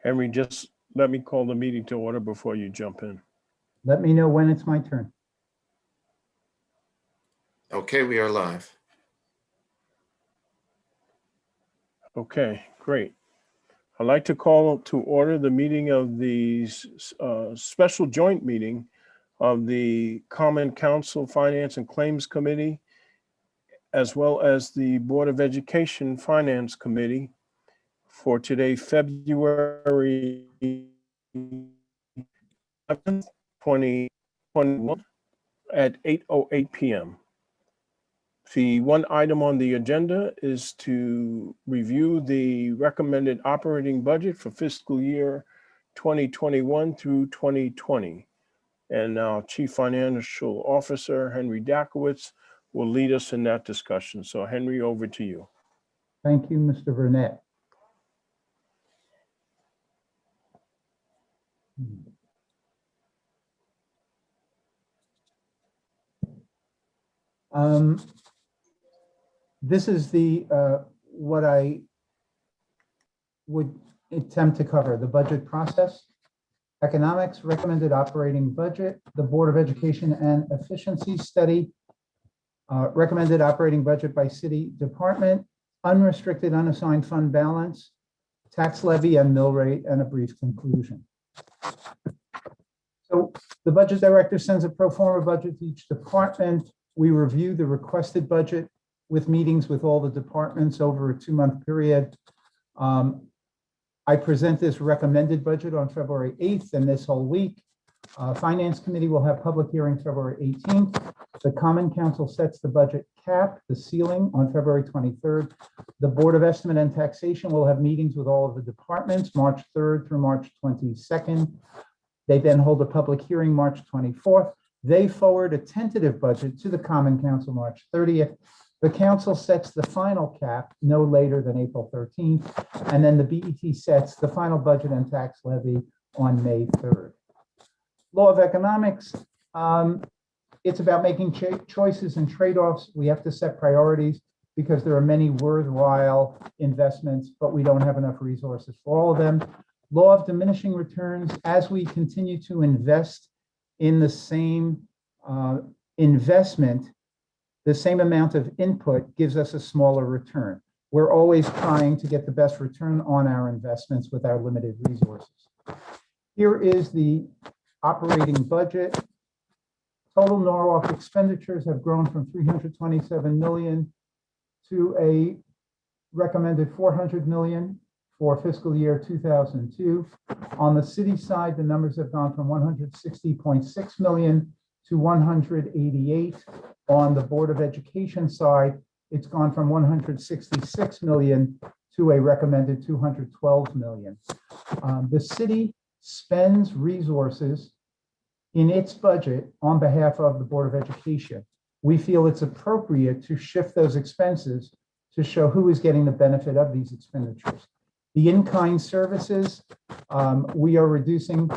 Henry, just let me call the meeting to order before you jump in. Let me know when it's my turn. Okay, we are live. Okay, great. I'd like to call to order the meeting of the special joint meeting of the Common Council Finance and Claims Committee, as well as the Board of Education Finance Committee for today, February 11th, 2021 at 8:08 p.m. The one item on the agenda is to review the recommended operating budget for fiscal year 2021 through 2020. And our Chief Financial Officer, Henry Dakowitz, will lead us in that discussion. So Henry, over to you. Thank you, Mr. Burnett. This is the what I would attempt to cover: the budget process, economics, recommended operating budget, the Board of Education and Efficiency Study, recommended operating budget by city department, unrestricted unassigned fund balance, tax levy and mill rate, and a brief conclusion. So the budget director sends a pro forma budget to each department. We review the requested budget with meetings with all the departments over a 2-month period. I present this recommended budget on February 8th and this whole week. Finance Committee will have public hearing February 18th. The Common Council sets the budget cap, the ceiling, on February 23rd. The Board of Estimate and Taxation will have meetings with all of the departments March 3rd through March 22nd. They then hold a public hearing March 24th. They forward a tentative budget to the Common Council March 30th. The council sets the final cap no later than April 13th, and then the BET sets the final budget and tax levy on May 3rd. Law of economics, it's about making choices and trade-offs. We have to set priorities because there are many worthwhile investments, but we don't have enough resources for all of them. Law of diminishing returns, as we continue to invest in the same investment, the same amount of input gives us a smaller return. We're always trying to get the best return on our investments with our limited resources. Here is the operating budget. Total Norwalk expenditures have grown from 327 million to a recommended 400 million for fiscal year 2002. On the city side, the numbers have gone from 160.6 million to 188. On the Board of Education side, it's gone from 166 million to a recommended 212 million. The city spends resources in its budget on behalf of the Board of Education. We feel it's appropriate to shift those expenses to show who is getting the benefit of these expenditures. The in-kind services, we are reducing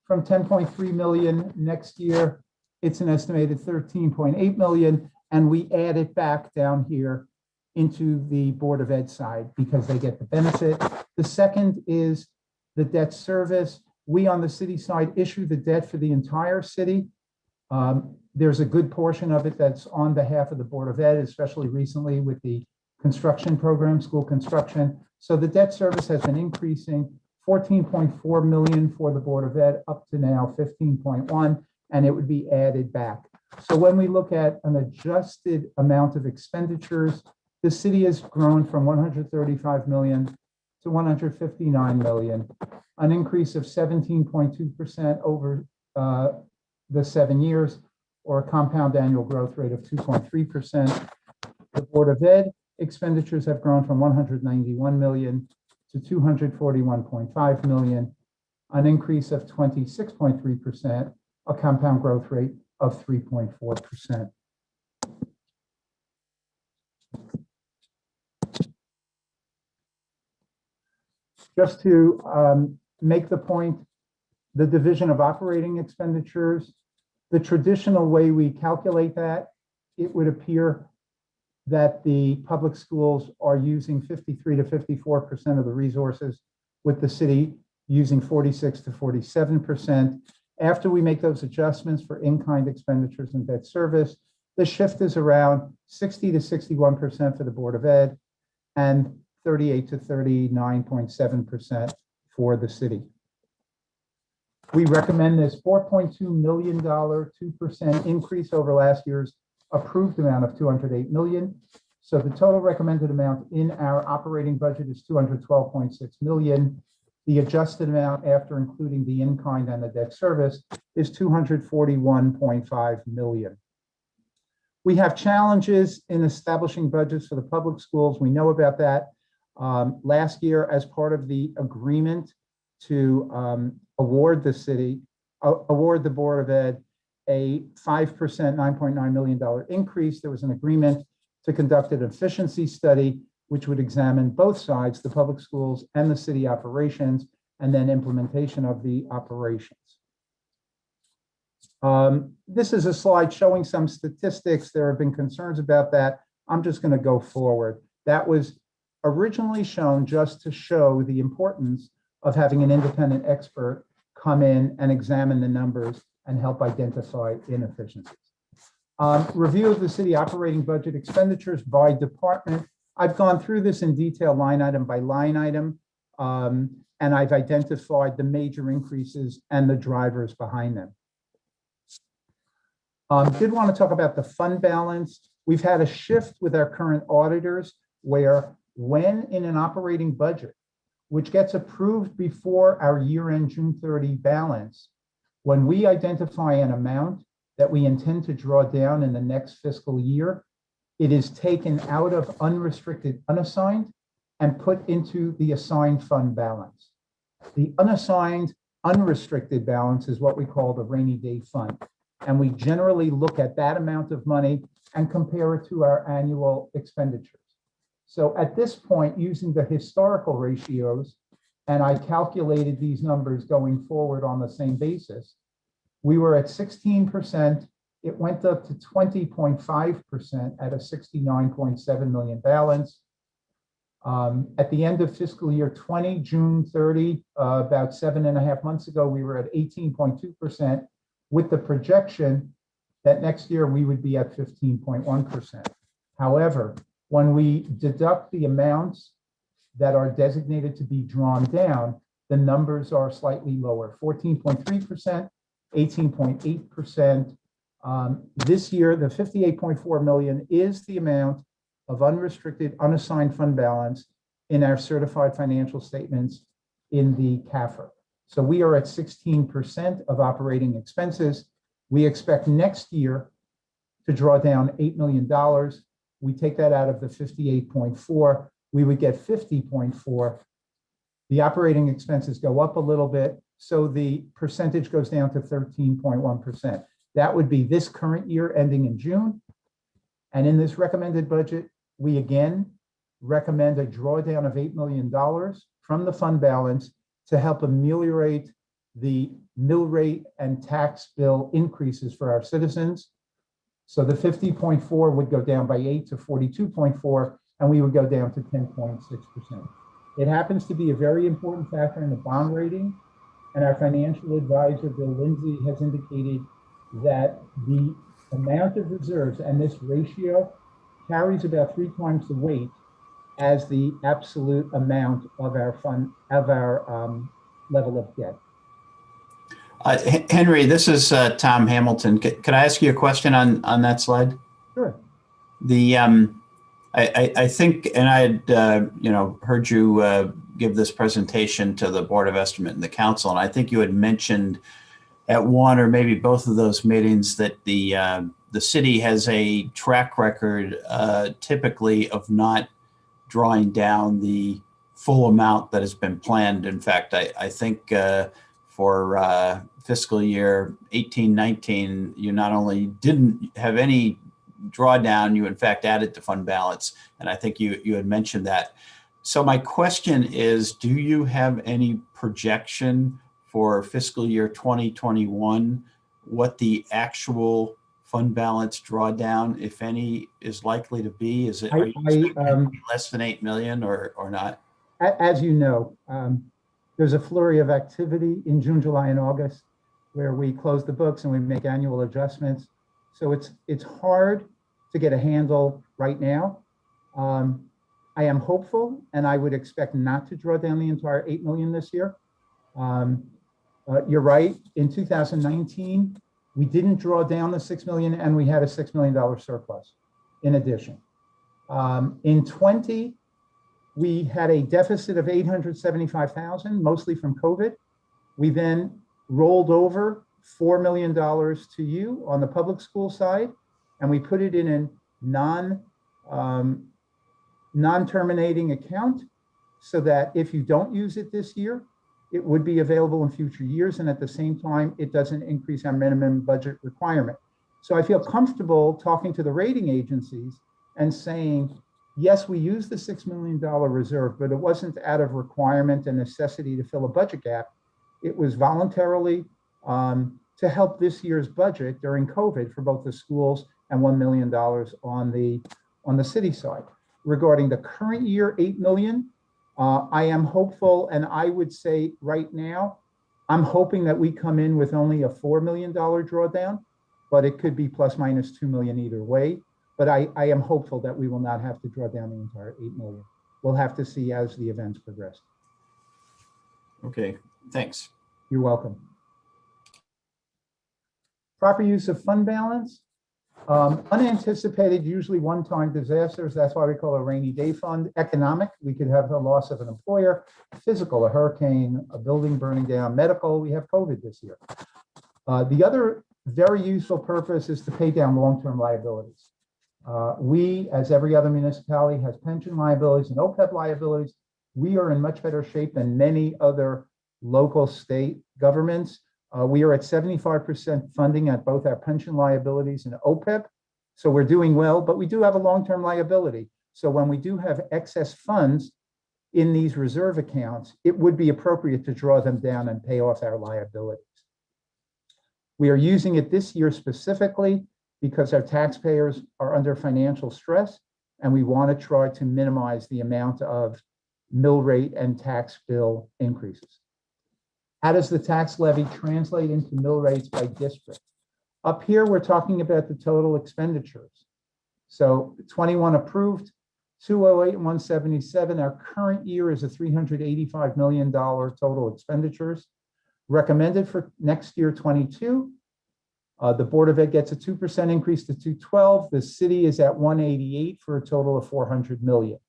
from 10.3 million next year. It's an estimated 13.8 million, and we add it back down here into the Board of Ed side because they get the benefit. The second is the debt service. We on the city side issue the debt for the entire city. There's a good portion of it that's on behalf of the Board of Ed, especially recently with the construction program, school construction. So the debt service has been increasing, 14.4 million for the Board of Ed up to now 15.1, and it would be added back. So when we look at an adjusted amount of expenditures, the city has grown from 135 million to 159 million, an increase of 17.2% over the 7 years, or a compound annual growth rate of 2.3%. The Board of Ed expenditures have grown from 191 million to 241.5 million, an increase of 26.3%, a compound growth rate of 3.4%. Just to make the point, the division of operating expenditures, the traditional way we calculate that, it would appear that the public schools are using 53 to 54% of the resources, with the city using 46 to 47%. After we make those adjustments for in-kind expenditures and debt service, the shift is around 60 to 61% for the Board of Ed and 38 to 39.7% for the city. We recommend this $4.2 million, 2% increase over last year's approved amount of $208 million. So the total recommended amount in our operating budget is $212.6 million. The adjusted amount after including the in-kind and the debt service is $241.5 million. We have challenges in establishing budgets for the public schools. We know about that. Last year, as part of the agreement to award the Board of Ed a 5%, $9.9 million increase, there was an agreement to conduct an efficiency study, which would examine both sides, the public schools and the city operations, and then implementation of the operations. This is a slide showing some statistics. There have been concerns about that. I'm just going to go forward. That was originally shown just to show the importance of having an independent expert come in and examine the numbers and help identify inefficiencies. Review of the city operating budget expenditures by department. I've gone through this in detail line item by line item, and I've identified the major increases and the drivers behind them. Did want to talk about the fund balance. We've had a shift with our current auditors where when in an operating budget, which gets approved before our year-end June 30 balance, when we identify an amount that we intend to draw down in the next fiscal year, it is taken out of unrestricted unassigned and put into the assigned fund balance. The unassigned unrestricted balance is what we call the rainy day fund. And we generally look at that amount of money and compare it to our annual expenditures. So at this point, using the historical ratios, and I calculated these numbers going forward on the same basis, we were at 16%. It went up to 20.5% at a 69.7 million balance. At the end of fiscal year 20, June 30, about 7.5 months ago, we were at 18.2%. With the projection that next year we would be at 15.1%. However, when we deduct the amounts that are designated to be drawn down, the numbers are slightly lower, 14.3%, 18.8%. This year, the 58.4 million is the amount of unrestricted unassigned fund balance in our certified financial statements in the CAFR. So we are at 16% of operating expenses. We expect next year to draw down $8 million. We take that out of the 58.4, we would get 50.4. The operating expenses go up a little bit, so the percentage goes down to 13.1%. That would be this current year ending in June. And in this recommended budget, we again recommend a drawdown of $8 million from the fund balance to help ameliorate the mill rate and tax bill increases for our citizens. So the 50.4 would go down by 8 to 42.4, and we would go down to 10.6%. It happens to be a very important factor in the bond rating, and our financial advisor, Bill Lindsay, has indicated that the amount of reserves and this ratio carries about 3 times the weight as the absolute amount of our fund, of our level of debt. Henry, this is Tom Hamilton. Could I ask you a question on that slide? Sure. I think, and I had heard you give this presentation to the Board of Estimate and the Council, and I think you had mentioned at one or maybe both of those meetings that the city has a track record typically of not drawing down the full amount that has been planned. In fact, I think for fiscal year 18-19, you not only didn't have any drawdown, you in fact added to fund balance. And I think you had mentioned that. So my question is, do you have any projection for fiscal year 2021, what the actual fund balance drawdown, if any, is likely to be? Is it, are you expecting it to be less than 8 million or not? As you know, There's a flurry of activity in June, July, and August where we close the books and we make annual adjustments. So it's hard to get a handle right now. I am hopeful, and I would expect not to draw down the entire 8 million this year. You're right. In 2019, we didn't draw down the 6 million, and we had a $6 million surplus in addition. In 20, we had a deficit of 875,000, mostly from COVID. We then rolled over $4 million to you on the public school side, and we put it in a non-terminating account so that if you don't use it this year, it would be available in future years. And at the same time, it doesn't increase our minimum budget requirement. So I feel comfortable talking to the rating agencies and saying, yes, we used the $6 million reserve, but it wasn't out of requirement and necessity to fill a budget gap. It was voluntarily to help this year's budget during COVID for both the schools and $1 million on the city side. Regarding the current year, 8 million, I am hopeful, and I would say right now, I'm hoping that we come in with only a $4 million drawdown, but it could be plus minus 2 million either way. But I am hopeful that we will not have to draw down the entire 8 million. We'll have to see as the events progress. Okay, thanks. You're welcome. Proper use of fund balance. Unanticipated, usually one-time disasters. That's why we call it a rainy day fund. Economic, we could have the loss of an employer. Physical, a hurricane, a building burning down. Medical, we have COVID this year. The other very useful purpose is to pay down long-term liabilities. We, as every other municipality, has pension liabilities and OPEB liabilities. We are in much better shape than many other local state governments. We are at 75% funding at both our pension liabilities and OPEB. So we're doing well, but we do have a long-term liability. So when we do have excess funds in these reserve accounts, it would be appropriate to draw them down and pay off our liabilities. We are using it this year specifically because our taxpayers are under financial stress, and we want to try to minimize the amount of mill rate and tax bill increases. How does the tax levy translate into mill rates by district? Up here, we're talking about the total expenditures. So 21 approved, 208 and 177. Our current year is a $385 million total expenditures. Recommended for next year, 22. The Board of Ed gets a 2% increase to 212. The city is at 188 for a total of 400 million.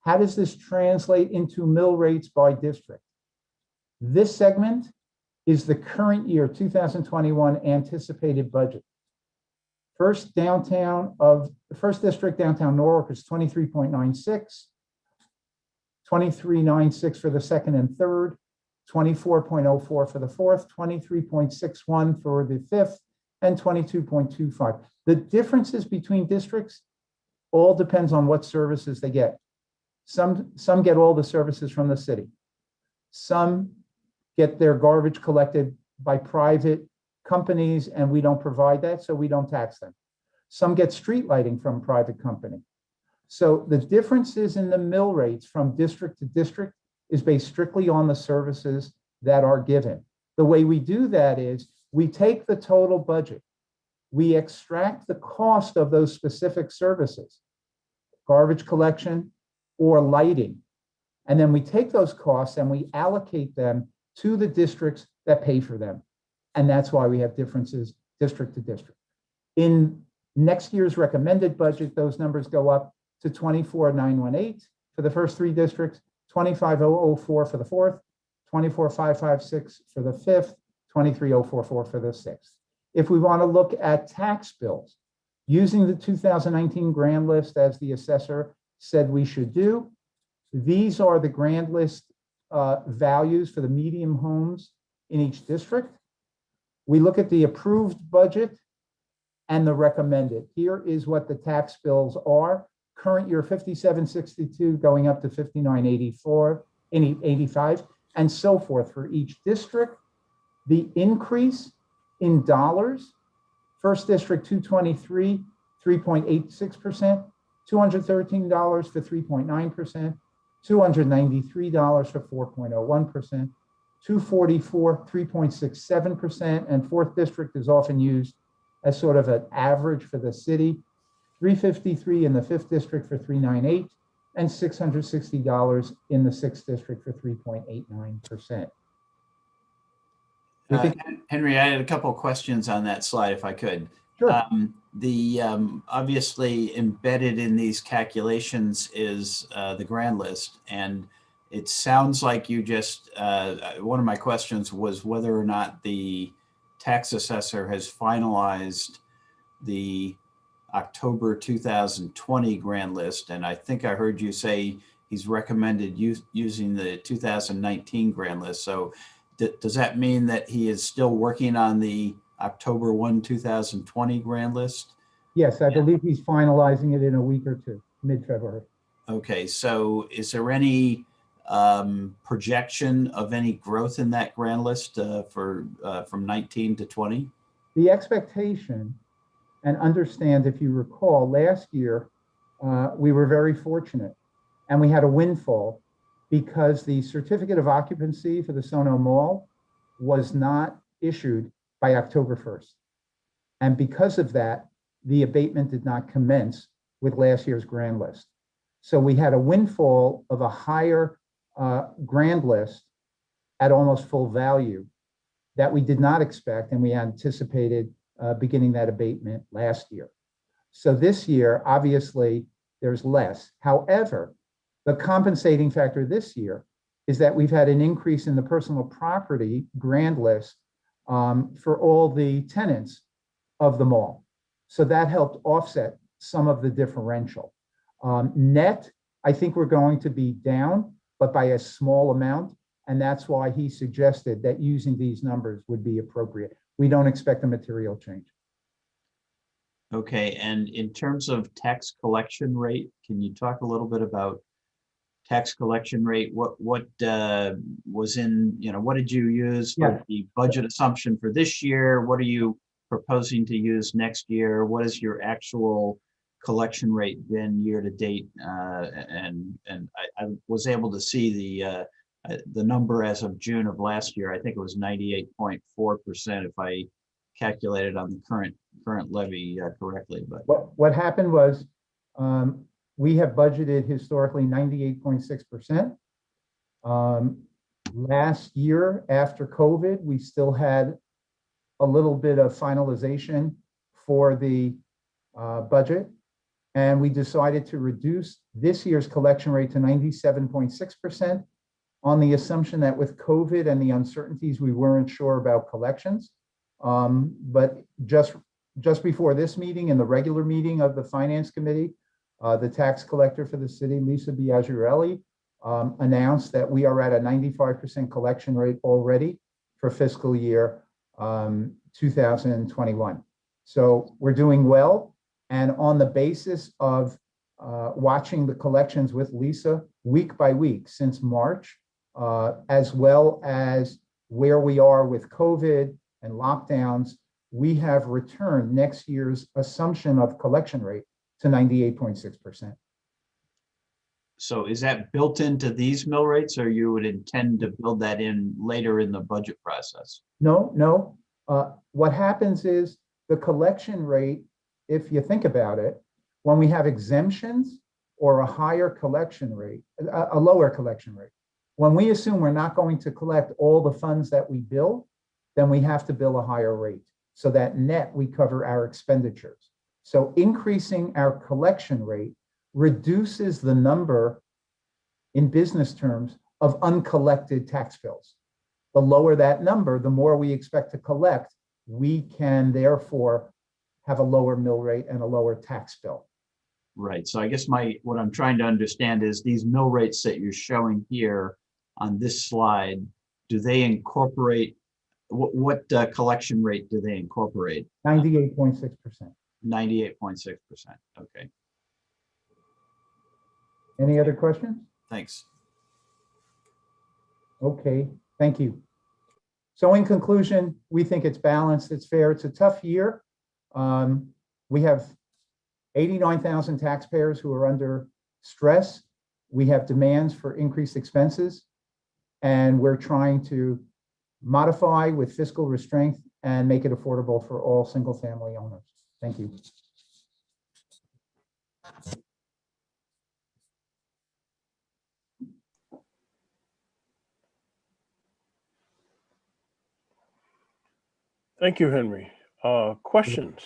How does this translate into mill rates by district? This segment is the current year 2021 anticipated budget. First district downtown Norwalk is 23.96, 23.96 for the second and third, 24.04 for the fourth, 23.61 for the fifth, and 22.25. The differences between districts all depends on what services they get. Some get all the services from the city. Some get their garbage collected by private companies, and we don't provide that, so we don't tax them. Some get street lighting from a private company. So the differences in the mill rates from district to district is based strictly on the services that are given. The way we do that is we take the total budget, we extract the cost of those specific services, garbage collection or lighting, and then we take those costs and we allocate them to the districts that pay for them. And that's why we have differences district to district. In next year's recommended budget, those numbers go up to 24,918 for the first three districts, 25,004 for the fourth, 24,556 for the fifth, 23,044 for the sixth. If we want to look at tax bills, using the 2019 grand list as the assessor said we should do, these are the grand list values for the medium homes in each district. We look at the approved budget and the recommended. Here is what the tax bills are. Current year 5762 going up to 5984, 85, and so forth for each district. The increase in dollars, first district 223, 3.86%, $213 for 3.9%, $293 for 4.01%, 244, 3.67%, and fourth district is often used as sort of an average for the city, 353 in the fifth district for 398, and $660 in the sixth district for 3.89%. Henry, I had a couple of questions on that slide, if I could. Sure. Obviously embedded in these calculations is the grand list, and it sounds like you just, one of my questions was whether or not the tax assessor has finalized the October 2020 grand list, and I think I heard you say he's recommended using the 2019 grand list. So does that mean that he is still working on the October 1, 2020 grand list? Yes, I believe he's finalizing it in a week or two, mid-February. Okay, so is there any projection of any growth in that grand list from 19 to 20? The expectation, and understand, if you recall, last year, we were very fortunate and we had a windfall because the certificate of occupancy for the Sono Mall was not issued by October 1st. And because of that, the abatement did not commence with last year's grand list. So we had a windfall of a higher grand list at almost full value that we did not expect, and we anticipated beginning that abatement last year. So this year, obviously, there's less. However, the compensating factor this year is that we've had an increase in the personal property grand list for all the tenants of the mall. So that helped offset some of the differential. Net, I think we're going to be down, but by a small amount. And that's why he suggested that using these numbers would be appropriate. We don't expect a material change. Okay, and in terms of tax collection rate, can you talk a little bit about tax collection rate? What was in, what did you use for the budget assumption for this year? What are you proposing to use next year? What is your actual collection rate been year to date? And I was able to see the number as of June of last year. I think it was 98.4% if I calculated on the current levy correctly. But what happened was we have budgeted historically 98.6%. Last year after COVID, we still had a little bit of finalization for the budget. And we decided to reduce this year's collection rate to 97.6% on the assumption that with COVID and the uncertainties, we weren't sure about collections. But just before this meeting, in the regular meeting of the Finance Committee, the tax collector for the city, Lisa Biaggiarelli, announced that we are at a 95% collection rate already for fiscal year 2021. So we're doing well. And on the basis of watching the collections with Lisa week by week since March, as well as where we are with COVID and lockdowns, we have returned next year's assumption of collection rate to 98.6%. so is that built into these mill rates, or you would intend to build that in later in the budget process? No. What happens is the collection rate, if you think about it, when we have exemptions or a higher collection rate, a lower collection rate, when we assume we're not going to collect all the funds that we bill, then we have to bill a higher rate so that net we cover our expenditures. So increasing our collection rate reduces the number, in business terms, of uncollected tax bills. The lower that number, the more we expect to collect, we can therefore have a lower mill rate and a lower tax bill. Right. So I guess what I'm trying to understand is these mill rates that you're showing here on this slide, do they incorporate what collection rate do they incorporate? 98.6%. 98.6%. Okay. Any other questions? Thanks. Okay, thank you. So in conclusion, we think it's balanced, it's fair, it's a tough year. We have 89,000 taxpayers who are under stress. we have demands for increased expenses, and we're trying to modify with fiscal restraint and make it affordable for all single-family owners. Thank you. Thank you, Henry. Questions?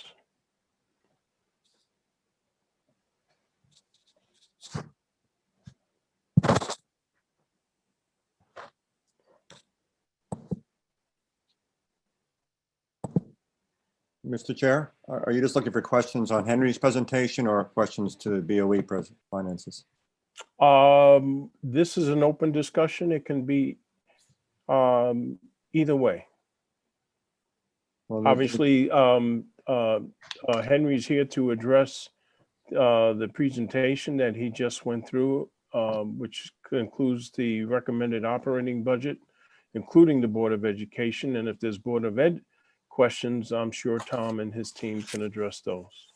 Mr. Chair, are you just looking for questions on Henry's presentation or questions to the BOE finances? This is an open discussion. It can be either way. Well, Obviously, Henry's here to address the presentation that he just went through, which includes the recommended operating budget, including the Board of Education. And if there's Board of Ed questions, I'm sure Tom and his team can address those.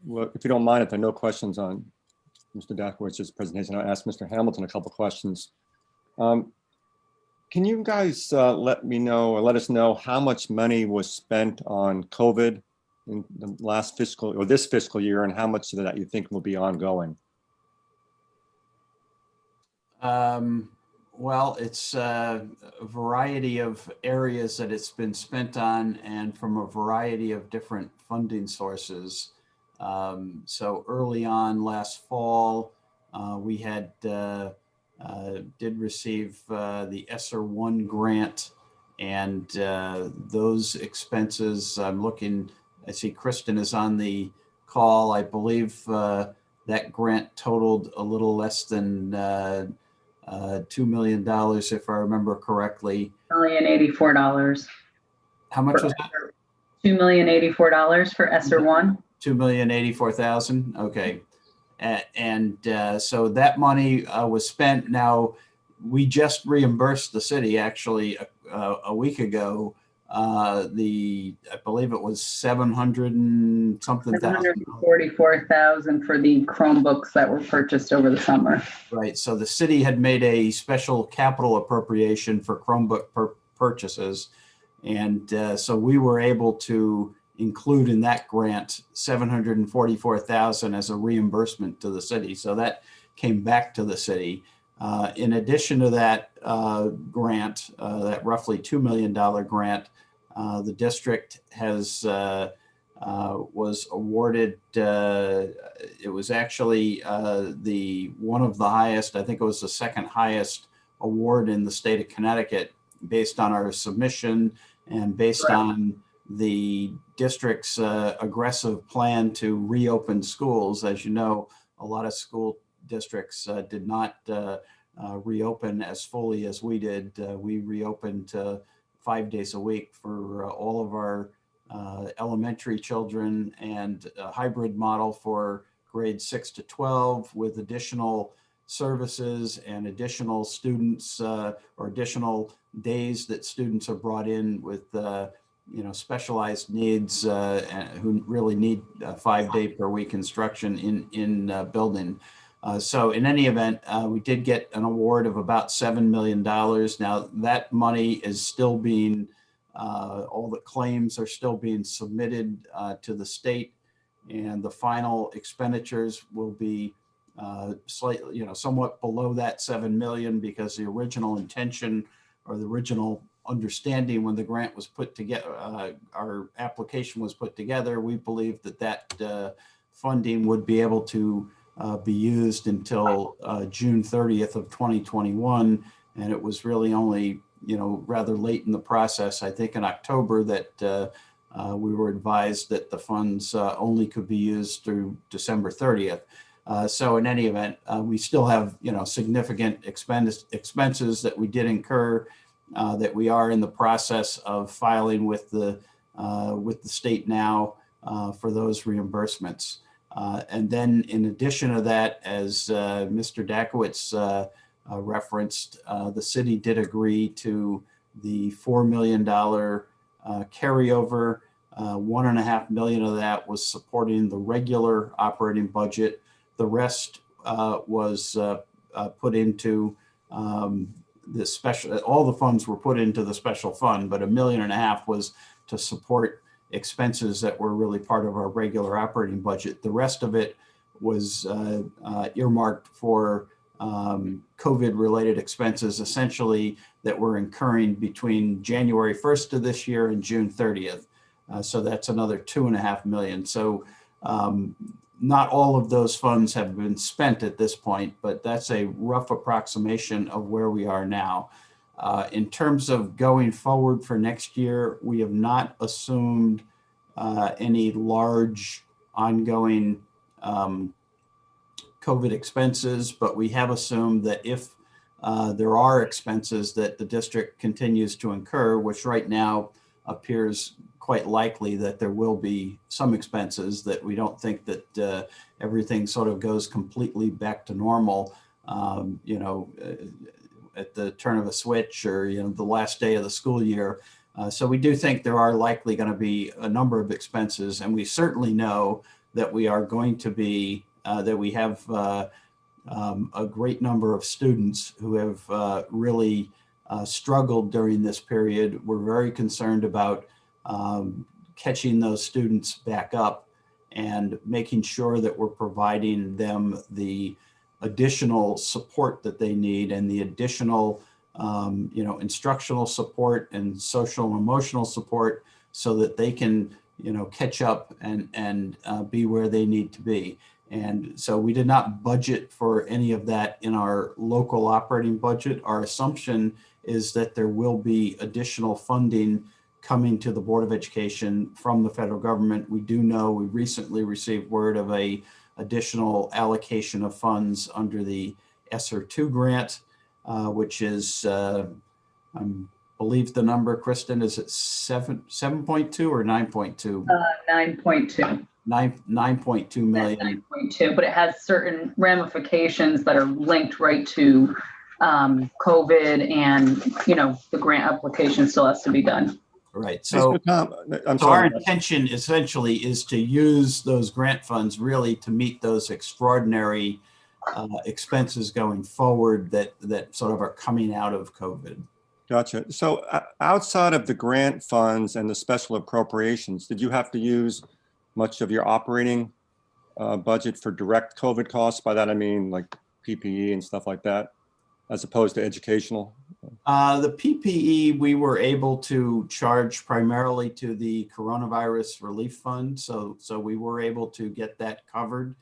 well, if you don't mind, if there are no questions on Mr. Dakowitz's presentation, I'll ask Mr. Hamilton a couple questions. Can you guys let me know or let us know how much money was spent on COVID in the last fiscal or this fiscal year, and how much of that you think will be ongoing? Well, it's a variety of areas that it's been spent on, and from a variety of different funding sources. So early on last fall, we had did receive the ESSER 1 grant, and those expenses, I'm looking, I see Kristen is on the call. I believe that grant totaled a little less than $2 million, if I remember correctly. $1,084,000. How much was that? $2,084 for ESSER 1. $2,084,000. Okay. And so that money was spent. Now, we just reimbursed the city actually a week ago. I believe it was 700 and something thousand. 744,000 for the Chromebooks that were purchased over the summer. Right. So the city had made a special capital appropriation for Chromebook purchases. And so we were able to include in that grant 744,000 as a reimbursement to the city. So that came back to the city. In addition to that grant, that roughly $2 million grant, the district has was awarded. It was actually the one of the highest. I think it was the second highest award in the state of Connecticut, based on our submission and based on the district's aggressive plan to reopen schools. As you know, a lot of school districts did not reopen as fully as we did. We reopened 5 days a week for all of our elementary children, and a hybrid model for grades 6 to 12 with additional services and additional students or additional days that students are brought in with specialized needs who really need 5 day per week instruction in building. So in any event, we did get an award of about $7 million. Now that money is still being, all the claims are still being submitted to the state, and the final expenditures will be slightly, somewhat below that 7 million, because the original intention or the original understanding when the grant was put together, our application was put together, we believed that funding would be able to be used until June 30th of 2021. And it was really only, rather late in the process, I think in October, that we were advised that the funds only could be used through December 30th. So in any event, we still have, significant expenses that we did incur, that we are in the process of filing with the state now for those reimbursements. And then in addition to that, as Mr. Dakowitz referenced, the city did agree to the $4 million carryover. $1.5 million of that was supporting the regular operating budget. The rest was put into the special, all the funds were put into the special fund, but $1.5 million was to support expenses that were really part of our regular operating budget. The rest of it was earmarked for COVID-related expenses, essentially, that we're incurring between January 1st of this year and June 30th. So that's another $2.5 million. So not all of those funds have been spent at this point, but that's a rough approximation of where we are now. In terms of going forward for next year, we have not assumed any large ongoing COVID expenses, but we have assumed that if there are expenses that the district continues to incur, which right now appears quite likely that there will be some expenses, that we don't think that everything sort of goes completely back to normal, at the turn of a switch or, the last day of the school year. So we do think there are likely going to be a number of expenses, and we certainly know that we are going to be, that we have a great number of students who have really struggled during this period. We're very concerned about catching those students back up and making sure that we're providing them the additional support that they need and the additional instructional support and social and emotional support so that they can catch up and be where they need to be. And so we did not budget for any of that in our local operating budget. Our assumption is that there will be additional funding coming to the Board of Education from the federal government. We do know we recently received word of a additional allocation of funds under the ESSER 2 grant, which is, I believe the number, Kristen, is it 7.2 or 9.2? 9.2. 9.2 million. 9.2, but it has certain ramifications that are linked right to COVID, and the grant application still has to be done. Right. So, Tom, I'm so our sorry. intention essentially is to use those grant funds really to meet those extraordinary expenses going forward that sort of are coming out of COVID. Gotcha. So outside of the grant funds and the special appropriations, did you have to use much of your operating budget for direct COVID costs? By that, I mean like PPE and stuff like that, as opposed to educational? The PPE, we were able to charge primarily to the coronavirus relief fund. So we were able to get that covered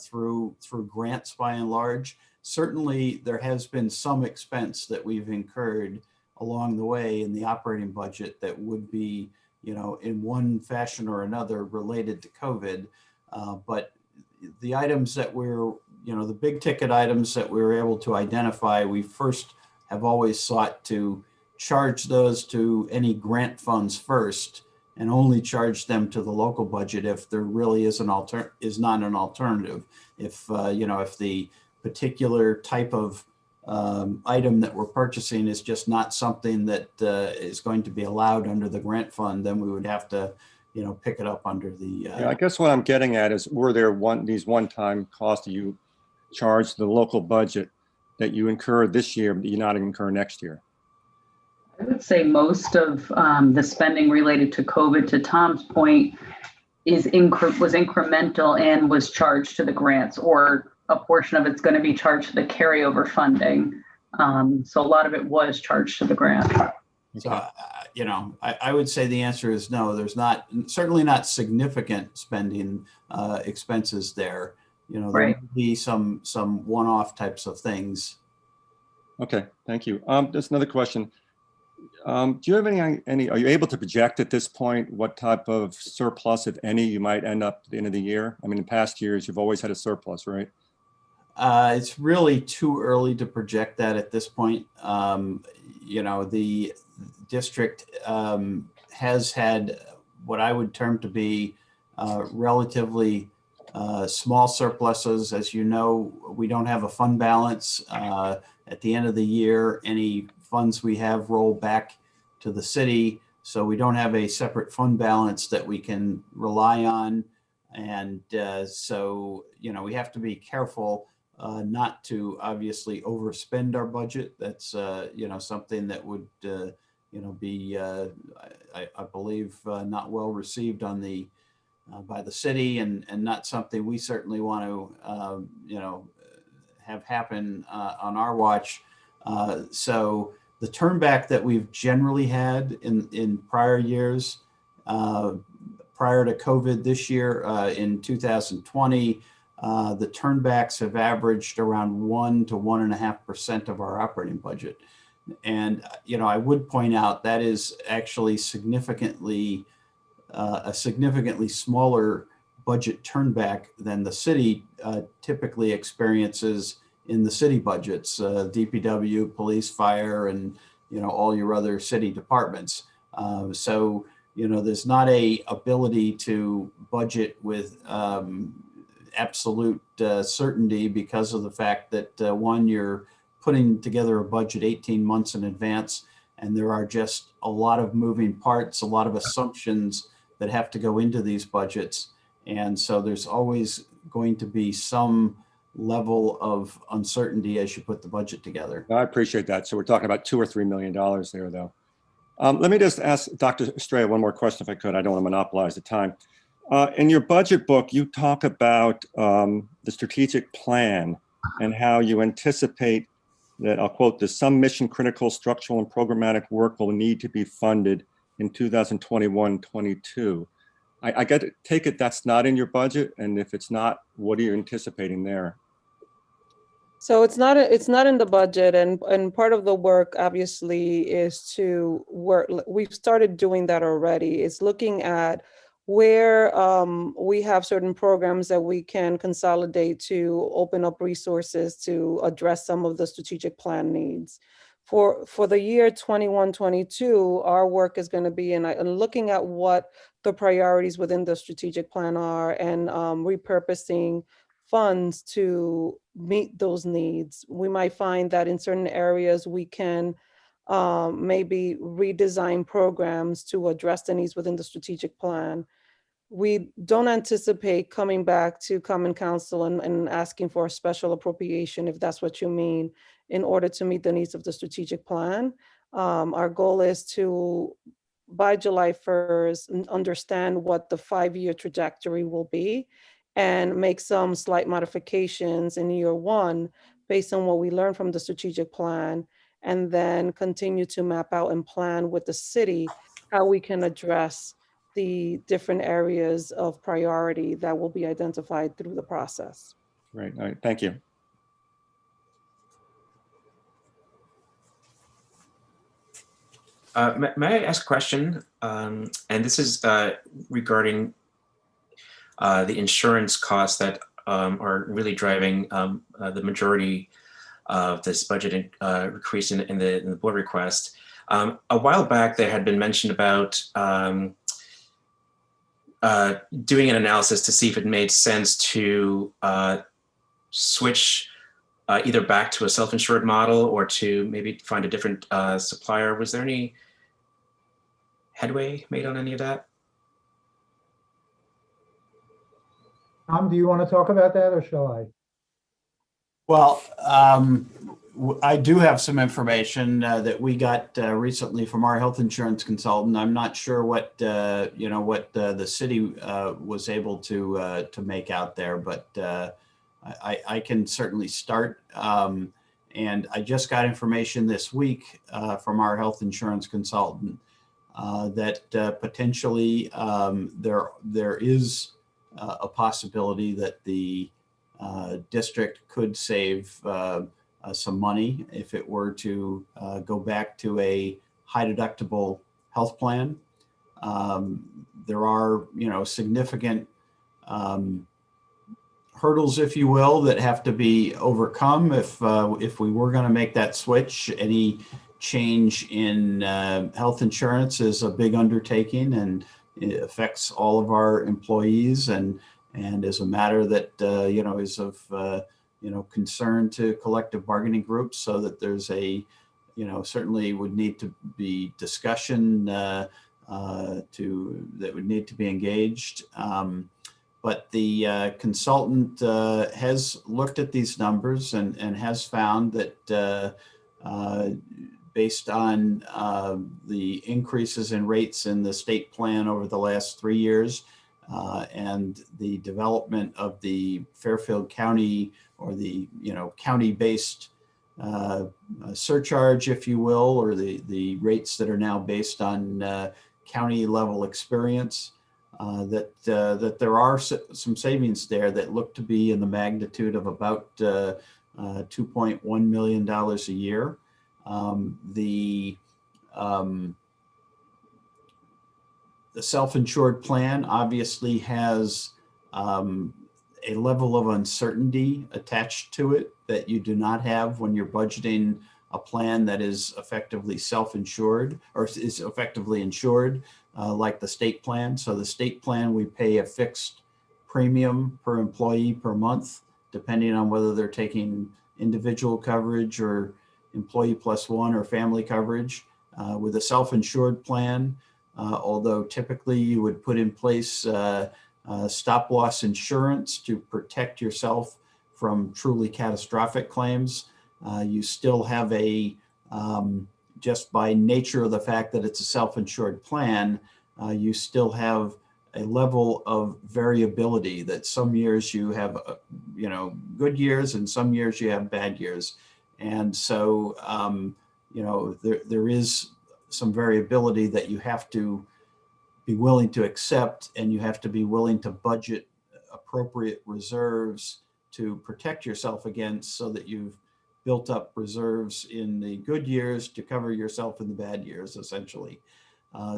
through grants by and large. Certainly, there has been some expense that we've incurred along the way in the operating budget that would be, in one fashion or another related to COVID. But the items that we're, the big ticket items that we were able to identify, we first have always sought to charge those to any grant funds first, and only charge them to the local budget if there really is not an alternative. If if the particular type of item that we're purchasing is just not something that is going to be allowed under the grant fund, then we would have to pick it up under the. Yeah, I guess what I'm getting at is, were there these one-time costs that you charged the local budget that you incur this year, but you not incur next year? I would say most of the spending related to COVID, to Tom's point, was incremental and was charged to the grants, or a portion of it's going to be charged to the carryover funding. So a lot of it was charged to the grant. So, I would say the answer is no. There's certainly not significant spending expenses there. There Right. will be some one-off types of things. Okay, thank you. Just another question. Do you have any, are you able to project at this point what type of surplus, if any, you might end up at the end of the year? I mean, in past years, you've always had a surplus, right? It's really too early to project that at this point. The district has had what I would term to be relatively small surpluses. As you know, we don't have a fund balance. At the end of the year, any funds we have roll back to the city. So we don't have a separate fund balance that we can rely on. And so, we have to be careful not to obviously overspend our budget. That's, something that would, be, I believe, not well received on by the city, and not something we certainly want to, have happen on our watch. So the turnback that we've generally had in prior years, prior to COVID this year, in 2020, the turnbacks have averaged around 1 to 1.5% of our operating budget. And, I would point out that is actually a significantly smaller budget turnback than the city typically experiences in the city budgets, DPW, police, fire, and, all your other city departments. So, there's not a ability to budget with absolute certainty because of the fact that one, you're putting together a budget 18 months in advance, and there are just a lot of moving parts, a lot of assumptions that have to go into these budgets. And so there's always going to be some level of uncertainty as you put the budget together. I appreciate that. So we're talking about $2 or $3 million there, though. Let me just ask Dr. Estrella one more question, if I could. I don't want to monopolize the time. In your budget book, you talk about the strategic plan and how you anticipate that, I'll quote this, some mission critical structural and programmatic work will need to be funded in 2021-22. I take it that's not in your budget, and if it's not, what are you anticipating there? So it's not in the budget, and part of the work obviously is to work. We've started doing that already. It's looking at where we have certain programs that we can consolidate to open up resources to address some of the strategic plan needs. For the year 21-22, our work is going to be in looking at what the priorities within the strategic plan are, and repurposing funds to meet those needs. We might find that in certain areas we can maybe redesign programs to address the needs within the strategic plan. We don't anticipate coming back to Common Council and asking for a special appropriation, if that's what you mean, in order to meet the needs of the strategic plan. Our goal is to, by July 1st, understand what the 5-year trajectory will be and make some slight modifications in year 1 based on what we learned from the strategic plan, and then continue to map out and plan with the city how we can address the different areas of priority that will be identified through the process. Right. All right. Thank you. May I ask a question? And this is regarding the insurance costs that are really driving the majority of this budget increase in the board request. A while back, there had been mention about doing an analysis to see if it made sense to switch either back to a self-insured model or to maybe find a different supplier. Was there any headway made on any of that? Tom, do you want to talk about that, or shall I? Well, I do have some information that we got recently from our health insurance consultant. I'm not sure what the city was able to make out there, but I can certainly start. And I just got information this week from our health insurance consultant that potentially there is a possibility that the district could save some money if it were to go back to a high deductible health plan. There are, significant hurdles, if you will, that have to be overcome if we were going to make that switch. Any change in health insurance is a big undertaking, and it affects all of our employees, and is a matter that is of concern to collective bargaining groups, so that there's a certainly would need to be discussion that would need to be engaged. But the consultant has looked at these numbers and has found that based on the increases in rates in the state plan over the last 3 years and the development of the Fairfield County or the county-based surcharge, if you will, or the rates that are now based on county level experience, that there are some savings there that look to be in the magnitude of about $2.1 million a year. The self-insured plan obviously has a level of uncertainty attached to it that you do not have when you're budgeting a plan that is effectively self-insured or is effectively insured, like the state plan. So the state plan, we pay a fixed premium per employee per month, depending on whether they're taking individual coverage or employee plus one or family coverage. With a self-insured plan, although typically you would put in place stop loss insurance to protect yourself from truly catastrophic claims, you still have just by nature of the fact that it's a self-insured plan, you still have a level of variability that some years you have, good years and some years you have bad years. And so, there is some variability that you have to be willing to accept, and you have to be willing to budget appropriate reserves to protect yourself against, so that you've built up reserves in the good years to cover yourself in the bad years, essentially.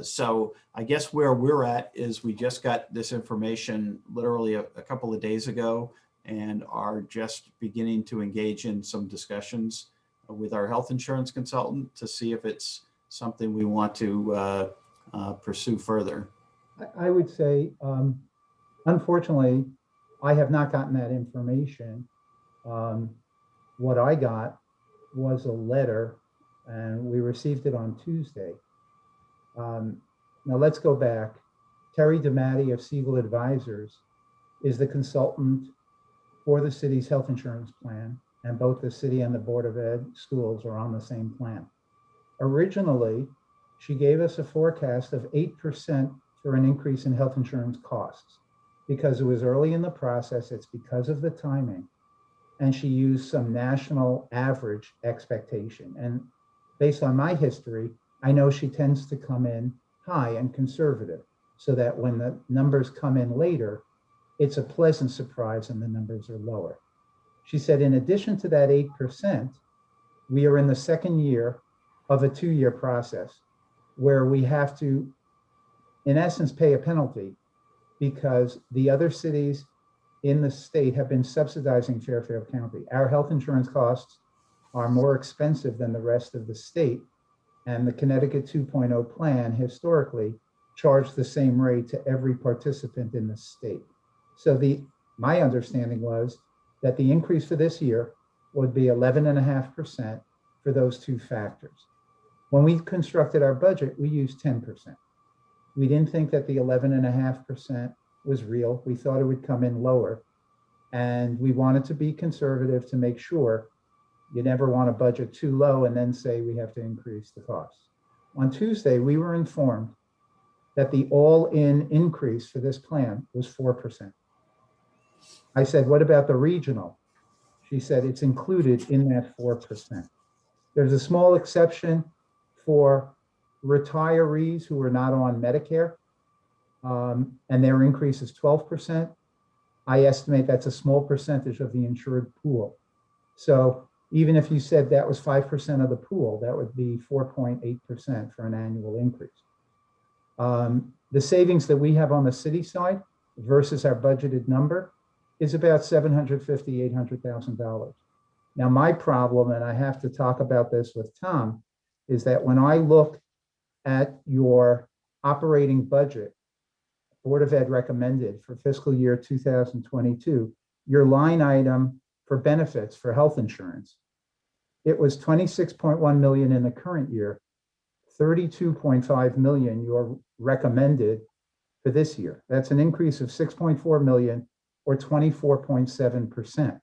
So I guess where we're at is we just got this information literally a couple of days ago and are just beginning to engage in some discussions with our health insurance consultant to see if it's something we want to pursue further. I would say, unfortunately, I have not gotten that information. What I got was a letter, and we received it on Tuesday. Now let's go back. Terry DeMatti of Siegel Advisors is the consultant for the city's health insurance plan, and both the city and the Board of Ed schools are on the same plan. Originally, she gave us a forecast of 8% for an increase in health insurance costs. Because it was early in the process, it's because of the timing. And she used some national average expectation. And based on my history, I know she tends to come in high and conservative, so that when the numbers come in later, it's a pleasant surprise and the numbers are lower. She said, in addition to that 8%, we are in the second year of a 2-year process where we have to, in essence, pay a penalty because the other cities in the state have been subsidizing Fairfield County. Our health insurance costs are more expensive than the rest of the state, and the Connecticut 2.0 plan historically charged the same rate to every participant in the state. So my understanding was that the increase for this year would be 11.5% for those two factors. When we constructed our budget, we used 10%. We didn't think that the 11.5% was real. We thought it would come in lower. And we wanted to be conservative to make sure you never want to budget too low and then say we have to increase the costs. On Tuesday, we were informed that the all-in increase for this plan was 4%. I said, what about the regional? She said, it's included in that 4%. There's a small exception for retirees who are not on Medicare, and their increase is 12%. I estimate that's a small percentage of the insured pool. So even if you said that was 5% of the pool, that would be 4.8% for an annual increase. The savings that we have on the city side versus our budgeted number is about $750,000, $800,000. Now, my problem, and I have to talk about this with Tom, is that when I look at your operating budget, Board of Ed recommended for fiscal year 2022, your line item for benefits for health insurance, it was 26.1 million in the current year, 32.5 million your recommended for this year. That's an increase of 6.4 million or 24.7%.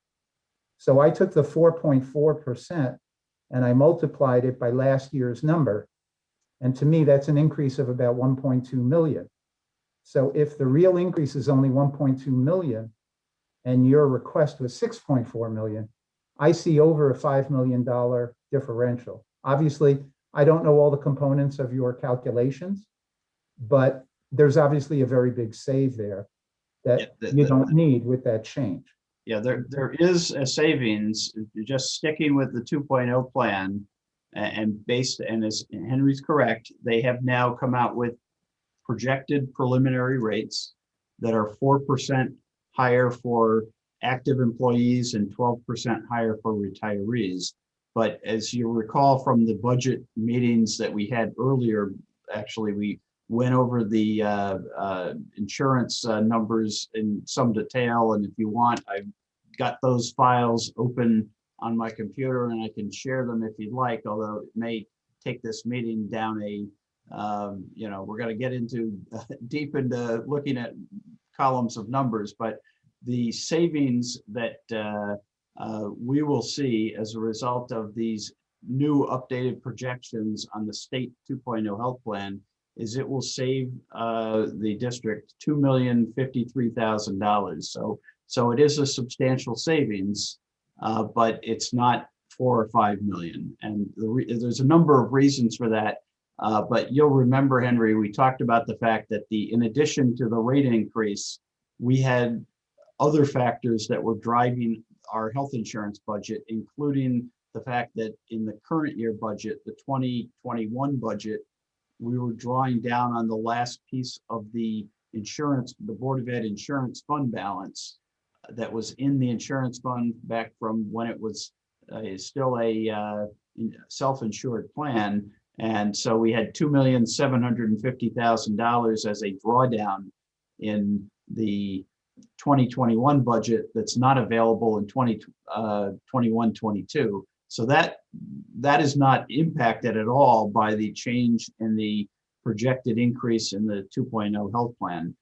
So I took the 4.4% and I multiplied it by last year's number. And to me, that's an increase of about 1.2 million. So if the real increase is only 1.2 million and your request was 6.4 million, I see over a $5 million differential. Obviously, I don't know all the components of your calculations, but there's obviously a very big save there that you don't need with that change. Yeah, there is a savings, just sticking with the 2.0 plan and based, and as Henry's correct, they have now come out with projected preliminary rates that are 4% higher for active employees and 12% higher for retirees. But as you recall from the budget meetings that we had earlier, actually, we went over the insurance numbers in some detail. And if you want, I've got those files open on my computer and I can share them if you'd like, although it may take this meeting down a, we're going to get into deep into looking at columns of numbers, but the savings that we will see as a result of these new updated projections on the state 2.0 health plan is it will save the district $2,053,000. So it is a substantial savings, but it's not 4 or 5 million. And there's a number of reasons for that. But you'll remember, Henry, we talked about the fact that in addition to the rate increase, we had other factors that were driving our health insurance budget, including the fact that in the current year budget, the 2021 budget, we were drawing down on the last piece of the insurance, the Board of Ed insurance fund balance that was in the insurance fund back from when it was still a self-insured plan. And so we had $2,750,000 as a drawdown in the 2021 budget that's not available in 2021-22. So that is not impacted at all by the change in the projected increase in the 2.0 health plan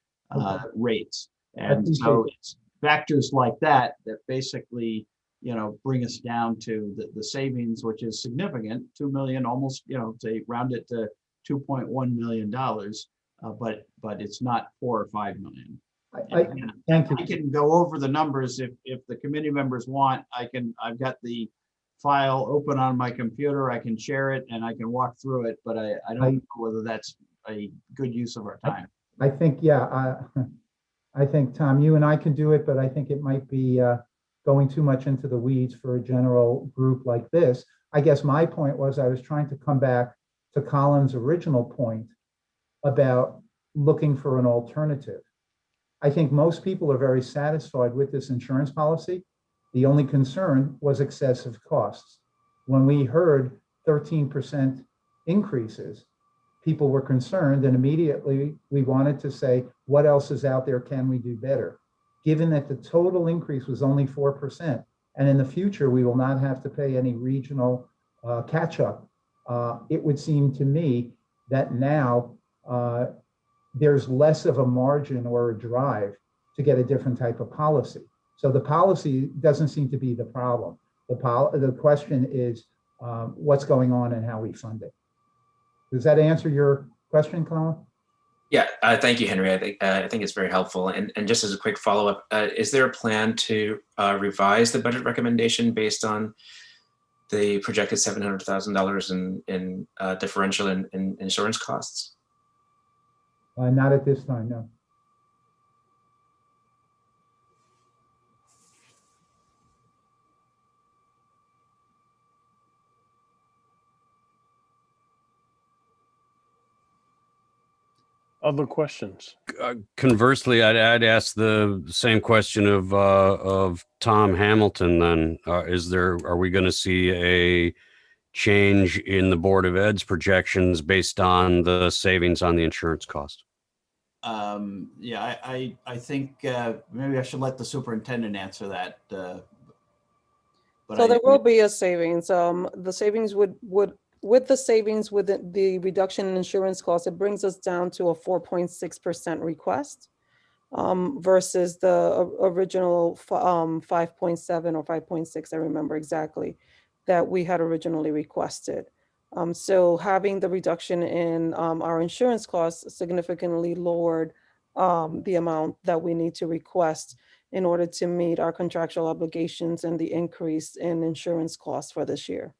rates. And so it's factors like that that basically, bring us down to the savings, which is significant, 2 million, almost, say round it to $2.1 million, but it's not 4 or 5 million. Thank you. I can go over the numbers if the committee members want. I've got the file open on my computer. I can share it and I can walk through it, but I don't know whether that's a good use of our time. I think, yeah, I think, Tom, you and I can do it, but I think it might be going too much into the weeds for a general group like this. I guess my point was I was trying to come back to Colin's original point about looking for an alternative. I think most people are very satisfied with this insurance policy. The only concern was excessive costs. When we heard 13% increases, people were concerned, and immediately we wanted to say, what else is out there? Can we do better? Given that the total increase was only 4%, and in the future, we will not have to pay any regional catch-up, it would seem to me that now there's less of a margin or a drive to get a different type of policy. So the policy doesn't seem to be the problem. The question is what's going on and how we fund it. Does that answer your question, Colin? Yeah, thank you, Henry. I think it's very helpful. And just as a quick follow-up, is there a plan to revise the budget recommendation based on the projected $700,000 in differential in insurance costs? Not at this time, no. Other questions? Conversely, I'd ask the same question of Tom Hamilton. Then, are we going to see a change in the Board of Ed's projections based on the savings on the insurance cost? Yeah, I think maybe I should let the superintendent answer that. So there will be a savings. The savings would with the savings, with the reduction in insurance costs, it brings us down to a 4.6% request versus the original 5.7 or 5.6, I remember exactly, that we had originally requested. So having the reduction in our insurance costs significantly lowered the amount that we need to request in order to meet our contractual obligations and the increase in insurance costs for this year.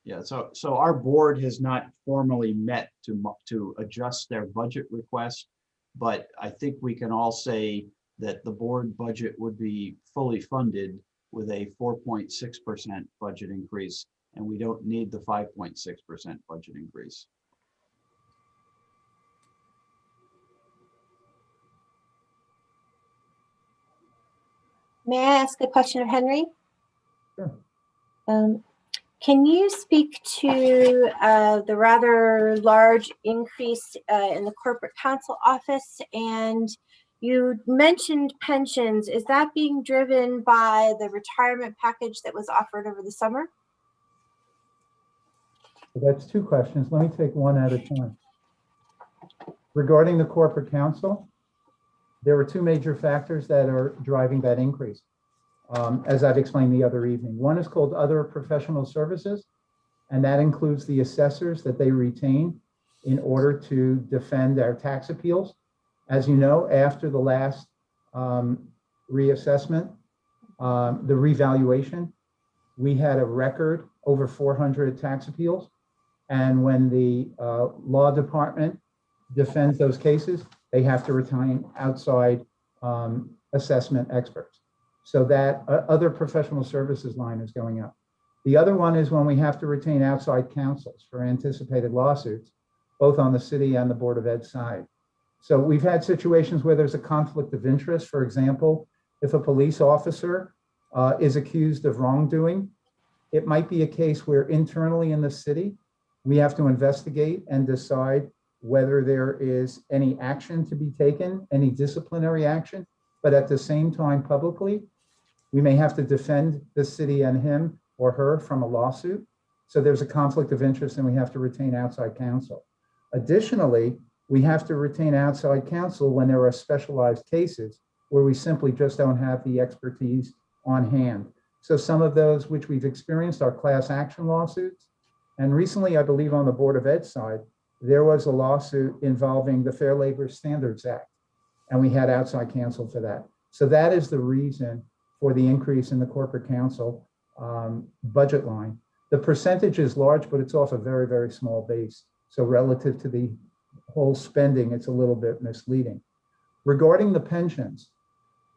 Yeah, so our board has not formally met to adjust their budget request, but I think we can all say that the board budget would be fully funded with a 4.6% budget increase, and we don't need the 5.6% budget increase. May I ask a question of Henry? Sure. Can you speak to the rather large increase in the corporate counsel office? And you mentioned pensions. Is that being driven by the retirement package that was offered over the summer? That's two questions. Let me take one at a time. Regarding the corporate counsel, there were two major factors that are driving that increase, as I've explained the other evening. One is called other professional services, and that includes the assessors that they retain in order to defend our tax appeals. As you know, after the last reassessment, the revaluation, we had a record over 400 tax appeals. And when the law department defends those cases, they have to retain outside assessment experts. So that other professional services line is going up. The other one is when we have to retain outside counsels for anticipated lawsuits, both on the city and the Board of Ed side. So we've had situations where there's a conflict of interest. For example, if a police officer is accused of wrongdoing, it might be a case where internally in the city, we have to investigate and decide whether there is any action to be taken, any disciplinary action, but at the same time publicly, we may have to defend the city and him or her from a lawsuit. So there's a conflict of interest and we have to retain outside counsel. Additionally, we have to retain outside counsel when there are specialized cases where we simply just don't have the expertise on hand. So some of those which we've experienced are class action lawsuits. And recently, I believe on the Board of Ed side, there was a lawsuit involving the Fair Labor Standards Act, and we had outside counsel for that. So that is the reason for the increase in the corporate counsel budget line. The percentage is large, but it's off a very, very small base. So relative to the whole spending, it's a little bit misleading. Regarding the pensions,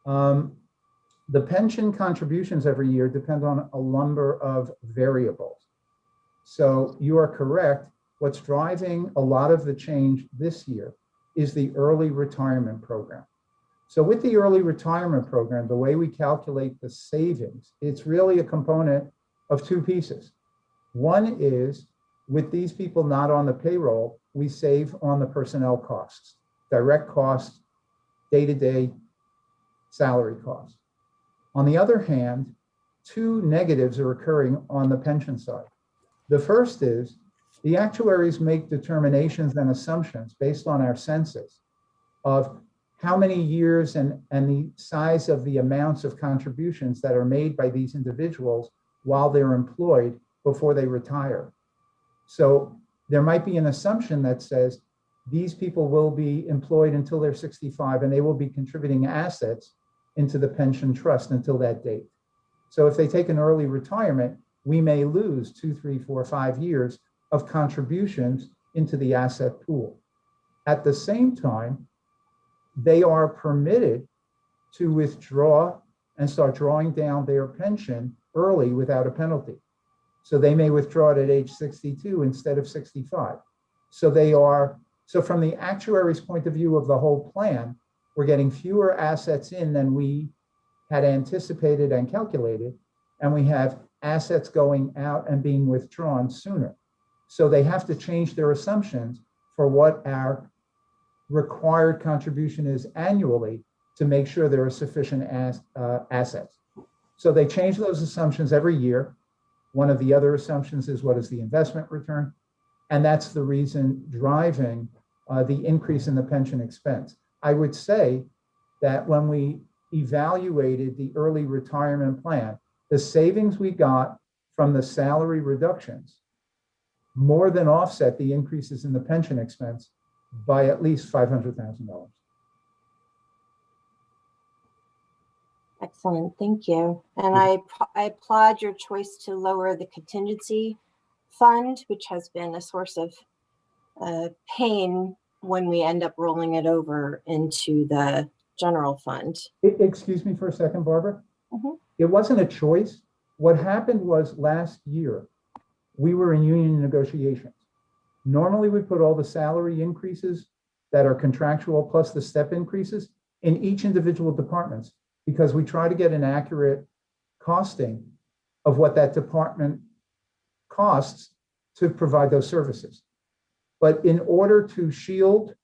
the pension contributions every year depend on a number of variables. So you are correct. What's driving a lot of the change this year is the early retirement program. So with the early retirement program, the way we calculate the savings, it's really a component of two pieces. One is with these people not on the payroll, we save on the personnel costs, direct costs, day-to-day salary costs. On the other hand, two negatives are occurring on the pension side. The first is the actuaries make determinations and assumptions based on our census of how many years and the size of the amounts of contributions that are made by these individuals while they're employed before they retire. So there might be an assumption that says these people will be employed until they're 65 and they will be contributing assets into the pension trust until that date. So if they take an early retirement, we may lose 2, 3, 4, 5 years of contributions into the asset pool. At the same time, they are permitted to withdraw and start drawing down their pension early without a penalty. So they may withdraw it at age 62 instead of 65. So from the actuary's point of view of the whole plan, we're getting fewer assets in than we had anticipated and calculated, and we have assets going out and being withdrawn sooner. So they have to change their assumptions for what our required contribution is annually to make sure there are sufficient assets. So they change those assumptions every year. One of the other assumptions is what is the investment return? And that's the reason driving the increase in the pension expense. I would say that when we evaluated the early retirement plan, the savings we got from the salary reductions more than offset the increases in the pension expense by at least $500,000. Excellent, thank you. And I applaud your choice to lower the contingency fund, which has been a source of pain when we end up rolling it over into the general fund. Excuse me for a second, Barbara. Mhm. It wasn't a choice. What happened was last year, we were in union negotiations. Normally, we put all the salary increases that are contractual plus the step increases in each individual departments because we try to get an accurate costing of what that department costs to provide those services. But in order to shield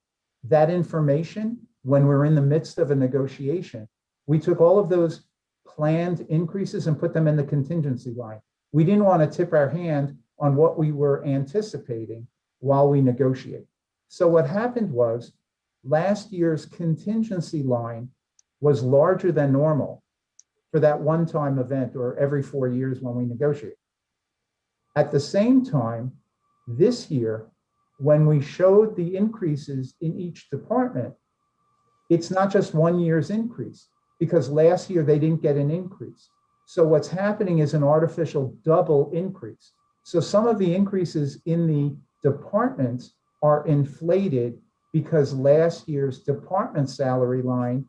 that information when we're in the midst of a negotiation, we took all of those planned increases and put them in the contingency line. We didn't want to tip our hand on what we were anticipating while we negotiate. So what happened was last year's contingency line was larger than normal for that one-time event or every 4 years when we negotiate. At the same time, this year, when we showed the increases in each department, it's not just 1 year's increase because last year they didn't get an increase. So what's happening is an artificial double increase. So some of the increases in the departments are inflated because last year's department salary line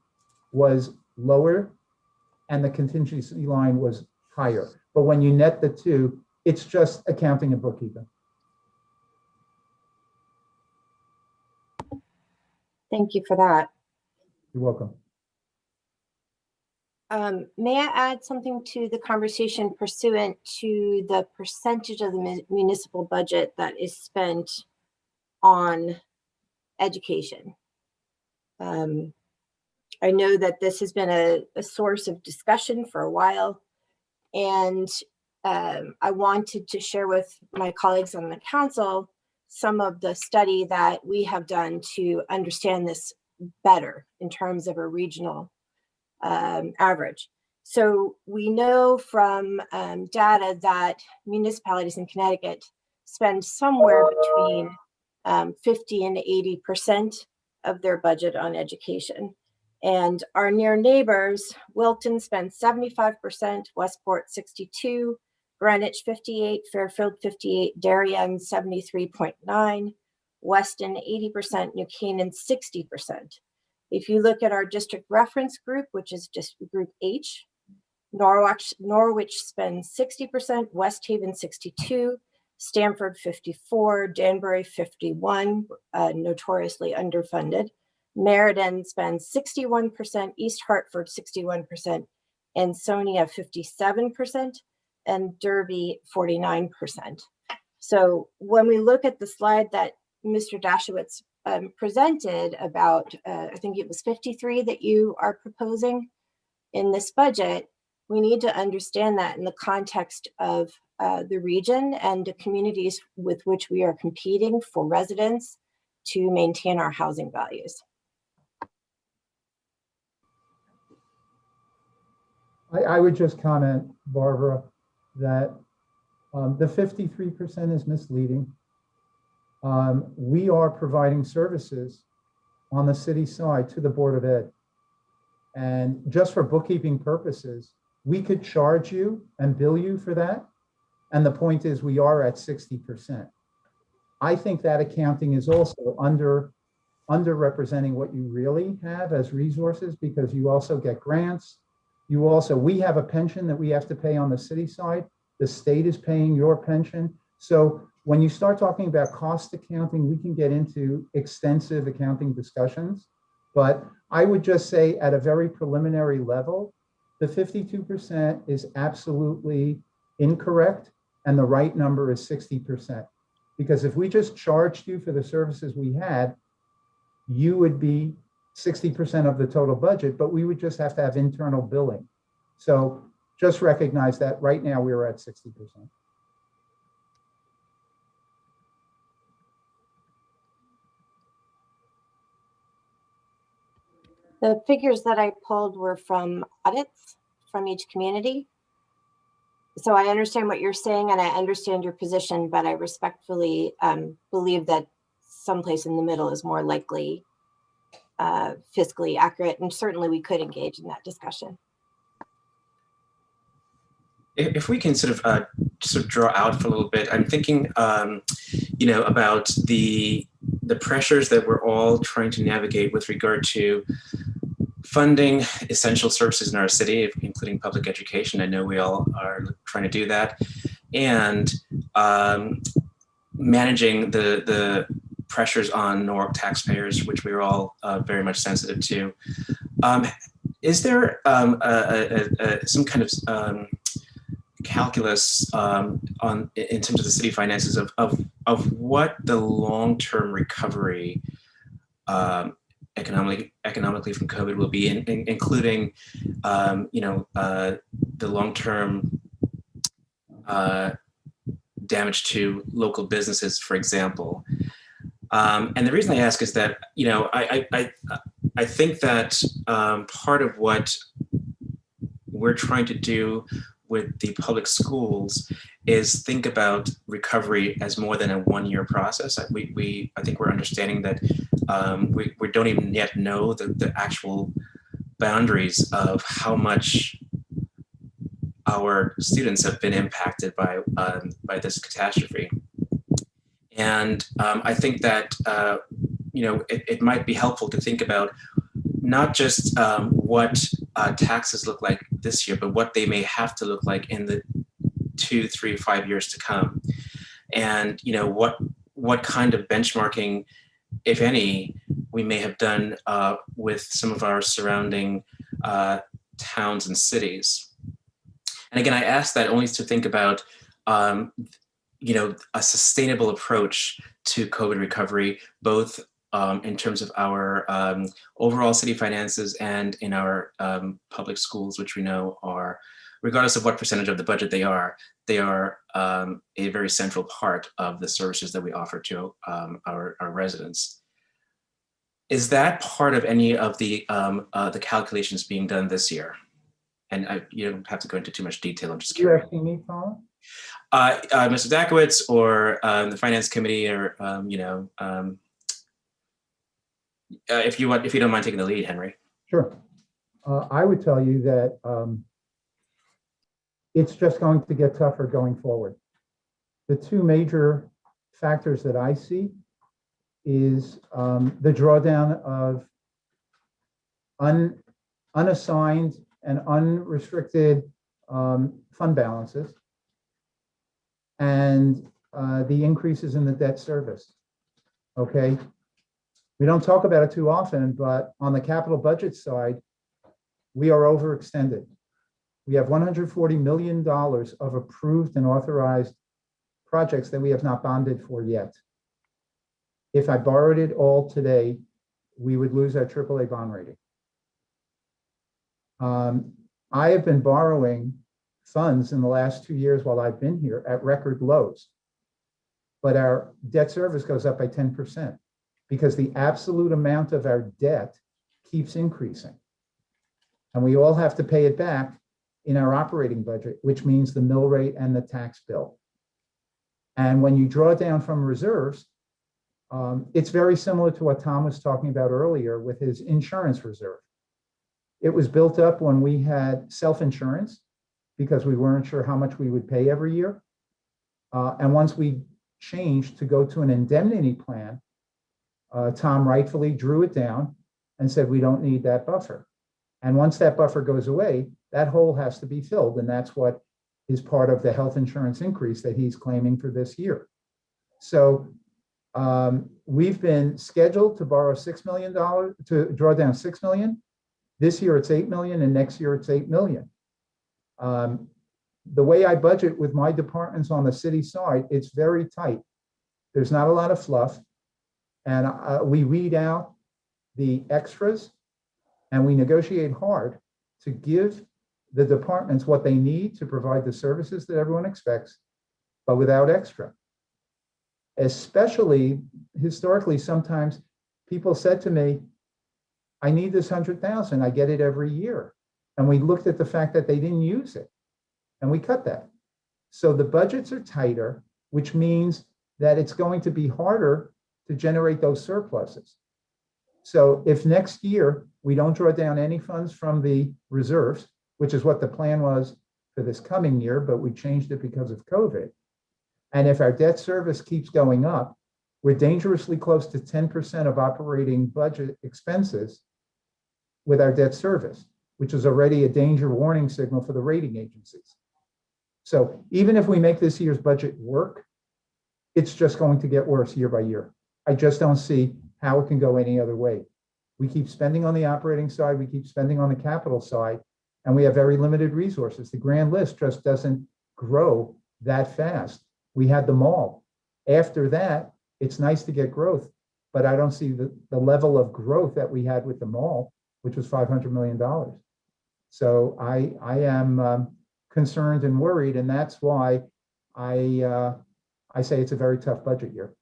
was lower and the contingency line was higher. But when you net the two, it's just accounting and bookkeeping. Thank you for that. You're welcome. May I add something to the conversation pursuant to the percentage of the municipal budget that is spent on education? I know that this has been a source of discussion for a while, and I wanted to share with my colleagues on the council some of the study that we have done to understand this better in terms of a regional average. So we know from data that municipalities in Connecticut spend somewhere between 50 and 80% of their budget on education. And our near neighbors, Wilton spends 75%, Westport 62, Greenwich 58, Fairfield 58, Darien 73.9, Weston 80%, New Canaan 60%. If you look at our district reference group, which is just group H, Norwich spends 60%, West Haven 62, Stamford 54, Danbury 51, notoriously underfunded. Meriden spends 61%, East Hartford 61%, Ansonia 57%, and Derby 49%. So when we look at the slide that Mr. Dashowitz presented about, I think it was 53 that you are proposing in this budget, we need to understand that in the context of the region and the communities with which we are competing for residents to maintain our housing values. I would just comment, Barbara, that the 53% is misleading. We are providing services on the city side to the Board of Ed. And just for bookkeeping purposes, we could charge you and bill you for that. And the point is we are at 60%. I think that accounting is also underrepresenting what you really have as resources because you also get grants. We have a pension that we have to pay on the city side. The state is paying your pension. So when you start talking about cost accounting, we can get into extensive accounting discussions. But I would just say at a very preliminary level, the 52% is absolutely incorrect and the right number is 60%. Because if we just charged you for the services we had, you would be 60% of the total budget, but we would just have to have internal billing. So just recognize that right now we're at 60%. The figures that I pulled were from audits from each community. So I understand what you're saying and I understand your position, but I respectfully believe that someplace in the middle is more likely fiscally accurate, and certainly we could engage in that discussion. If we can sort of draw out for a little bit, I'm thinking, about the pressures that we're all trying to navigate with regard to funding essential services in our city, including public education. I know we all are trying to do that, and managing the pressures on Norwalk taxpayers, which we're all very much sensitive to. Is there some kind of calculus in terms of the city finances of what the long-term recovery economically from COVID will be, including the long-term damage to local businesses, for example. And the reason I ask is that I think that part of what we're trying to do with the public schools is think about recovery as more than a one-year process. I think we're understanding that we don't even yet know the actual boundaries of how much our students have been impacted by this catastrophe. And I think that it might be helpful to think about not just what taxes look like this year, but what they may have to look like in the 2, 3, 5 years to come. And what kind of benchmarking, if any, we may have done with some of our surrounding towns and cities. And again, I ask that only to think about a sustainable approach to COVID recovery, both in terms of our overall city finances and in our public schools, which we know are, regardless of what percentage of the budget they are a very central part of the services that we offer to our residents. Is that part of any of the calculations being done this year? And you don't have to go into too much detail. I'm just curious. You're asking me, Colin? Mr. Dakowitz or the finance committee, or if you don't mind taking the lead, Henry. Sure. I would tell you that it's just going to get tougher going forward. The two major factors that I see is the drawdown of unassigned and unrestricted fund balances, and the increases in the debt service. Okay. We don't talk about it too often, but on the capital budget side, we are overextended. We have $140 million of approved and authorized projects that we have not bonded for yet. If I borrowed it all today, we would lose our AAA bond rating. I have been borrowing funds in the last 2 years while I've been here at record lows, but our debt service goes up by 10% because the absolute amount of our debt keeps increasing. And we all have to pay it back in our operating budget, which means the mill rate and the tax bill. And when you draw down from reserves, it's very similar to what Tom was talking about earlier with his insurance reserve. It was built up when we had self-insurance because we weren't sure how much we would pay every year. And once we changed to go to an indemnity plan, Tom rightfully drew it down and said, we don't need that buffer. And once that buffer goes away, that hole has to be filled. And that's what is part of the health insurance increase that he's claiming for this year. So we've been scheduled to borrow $6 million, to draw down $6 million. This year it's 8 million, and next year it's 8 million. The way I budget with my departments on the city side, it's very tight. There's not a lot of fluff. And we weed out the extras and we negotiate hard to give the departments what they need to provide the services that everyone expects, but without extra. Especially historically, sometimes people said to me, I need this 100,000. I get it every year. And we looked at the fact that they didn't use it and we cut that. So the budgets are tighter, which means that it's going to be harder to generate those surpluses. So if next year we don't draw down any funds from the reserves, which is what the plan was for this coming year, but we changed it because of COVID. And if our debt service keeps going up, we're dangerously close to 10% of operating budget expenses with our debt service, which is already a danger warning signal for the rating agencies. So even if we make this year's budget work, it's just going to get worse year by year. I just don't see how it can go any other way. We keep spending on the operating side, we keep spending on the capital side, and we have very limited resources. The grand list just doesn't grow that fast. We had the mall. After that, it's nice to get growth, but I don't see the level of growth that we had with the mall, which was $500 million. So I am concerned and worried, and that's why I say it's a very tough budget year.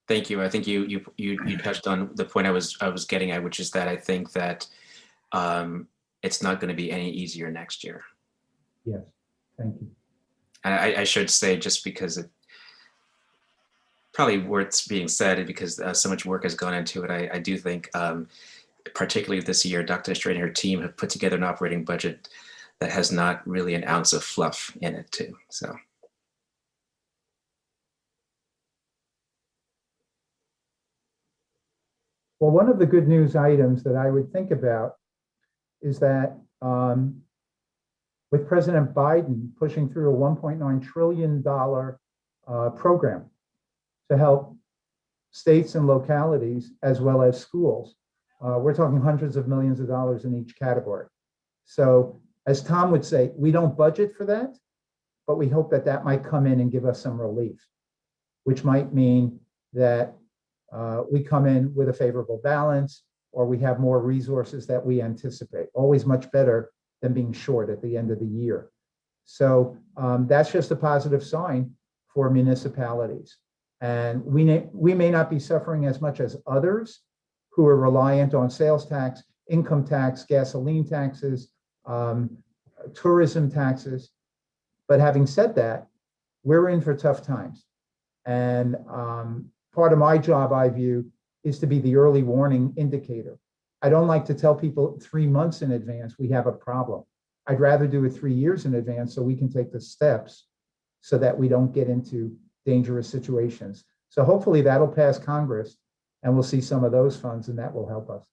Thank you. I think you touched on the point I was getting at, which is that I think that it's not going to be any easier next year. Yes, thank you. And I should say, just because it probably worth being said, because so much work has gone into it, I do think, particularly this year, Dr. Estrada and her team have put together an operating budget that has not really an ounce of fluff in it too. So. Well, one of the good news items that I would think about is that with President Biden pushing through a $1.9 trillion program to help states and localities as well as schools, we're talking hundreds of millions of dollars in each category. So as Tom would say, we don't budget for that, but we hope that that might come in and give us some relief, which might mean that we come in with a favorable balance, or we have more resources that we anticipate. Always much better than being short at the end of the year. So that's just a positive sign for municipalities. And we may not be suffering as much as others who are reliant on sales tax, income tax, gasoline taxes, tourism taxes. But having said that, we're in for tough times. And part of my job, I view, is to be the early warning indicator. I don't like to tell people 3 months in advance we have a problem. I'd rather do it 3 years in advance so we can take the steps so that we don't get into dangerous situations. So hopefully that'll pass Congress and we'll see some of those funds, and that will help us.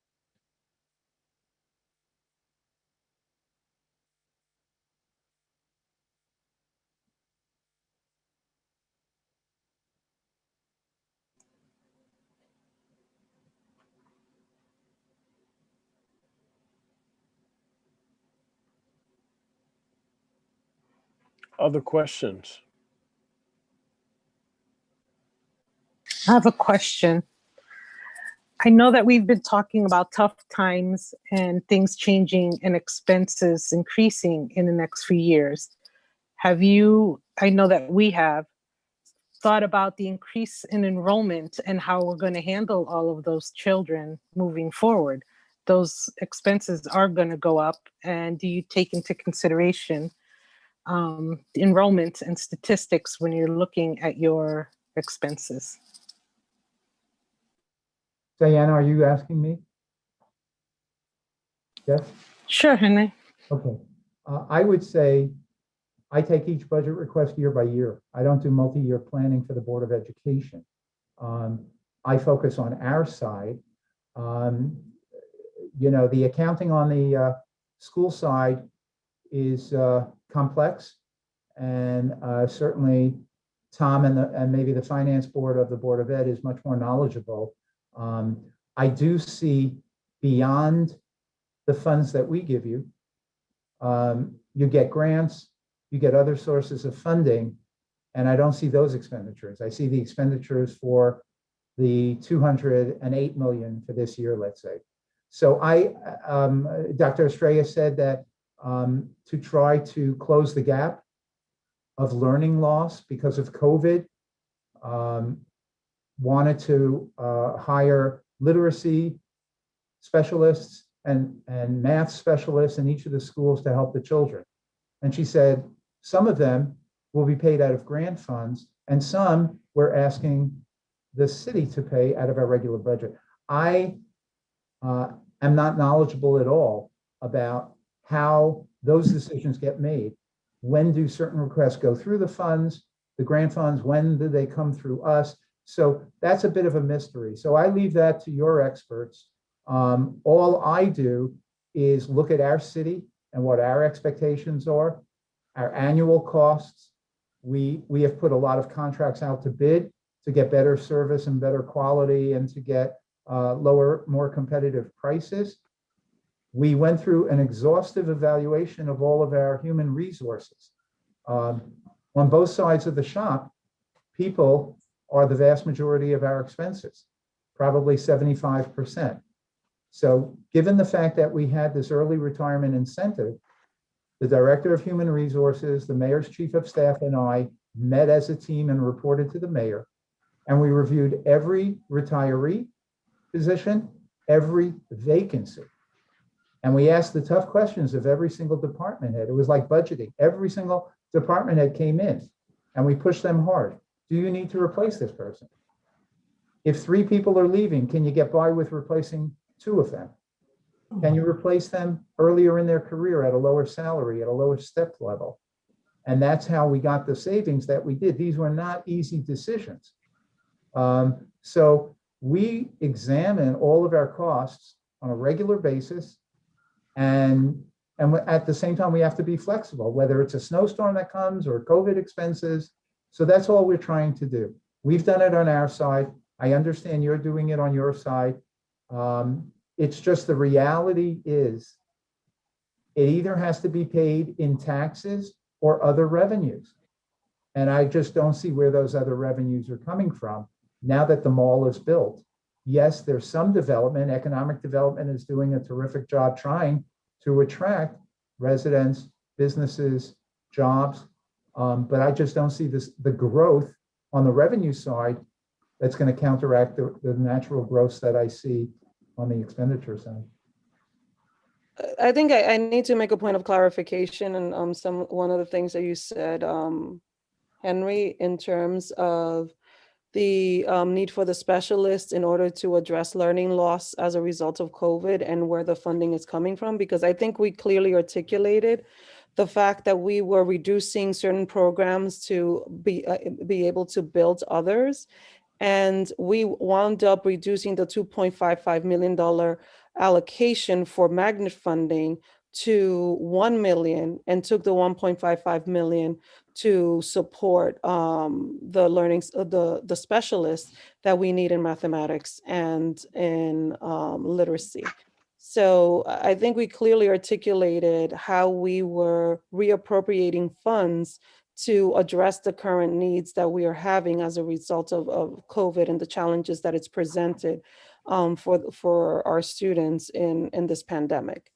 Other questions? I have a question. I know that we've been talking about tough times and things changing and expenses increasing in the next few years. Have you, I know that we have, thought about the increase in enrollment and how we're going to handle all of those children moving forward? Those expenses are going to go up, and do you take into consideration enrollment and statistics when you're looking at your expenses? Diana, are you asking me? Yes? Sure, Henry. Okay. I would say I take each budget request year by year. I don't do multi-year planning for the Board of Education. I focus on our side. The accounting on the school side is complex, and certainly Tom and maybe the finance board of the Board of Ed is much more knowledgeable. I do see beyond the funds that we give you. You get grants, you get other sources of funding, and I don't see those expenditures. I see the expenditures for the $208 million for this year, let's say, So Dr. Estrella said that to try to close the gap of learning loss because of COVID, wanted to hire literacy specialists and math specialists in each of the schools to help the children. And she said, some of them will be paid out of grant funds, and some we're asking the city to pay out of our regular budget. I am not knowledgeable at all about how those decisions get made. When do certain requests go through the funds, the grant funds? When do they come through us? So that's a bit of a mystery. So I leave that to your experts. All I do is look at our city and what our expectations are, our annual costs. We have put a lot of contracts out to bid to get better service and better quality and to get lower, more competitive prices. We went through an exhaustive evaluation of all of our human resources. On both sides of the shop, people are the vast majority of our expenses, probably 75%. So given the fact that we had this early retirement incentive, the Director of Human Resources, the Mayor's Chief of Staff, and I met as a team and reported to the Mayor. And we reviewed every retiree position, every vacancy. And we asked the tough questions of every single department head. It was like budgeting. Every single department head came in and we pushed them hard. Do you need to replace this person? If 3 people are leaving, can you get by with replacing 2 of them? Can you replace them earlier in their career at a lower salary, at a lower step level? And that's how we got the savings that we did. These were not easy decisions. So we examine all of our costs on a regular basis. And at the same time, we have to be flexible, whether it's a snowstorm that comes or COVID expenses. So that's all we're trying to do. We've done it on our side. I understand you're doing it on your side. It's just the reality is it either has to be paid in taxes or other revenues. And I just don't see where those other revenues are coming from now that the mall is built. Yes, there's some development. Economic development is doing a terrific job trying to attract residents, businesses, jobs. But I just don't see the growth on the revenue side that's going to counteract the natural growth that I see on the expenditure side. I think I need to make a point of clarification and one of the things that you said, Henry, in terms of the need for the specialists in order to address learning loss as a result of COVID and where the funding is coming from, because I think we clearly articulated the fact that we were reducing certain programs to be able to build others. And we wound up reducing the $2.55 million allocation for magnet funding to 1 million and took the 1.55 million to support the learning, the specialists that we need in mathematics and in literacy. So I think we clearly articulated how we were reappropriating funds to address the current needs that we are having as a result of COVID and the challenges that it's presented for our students in this pandemic.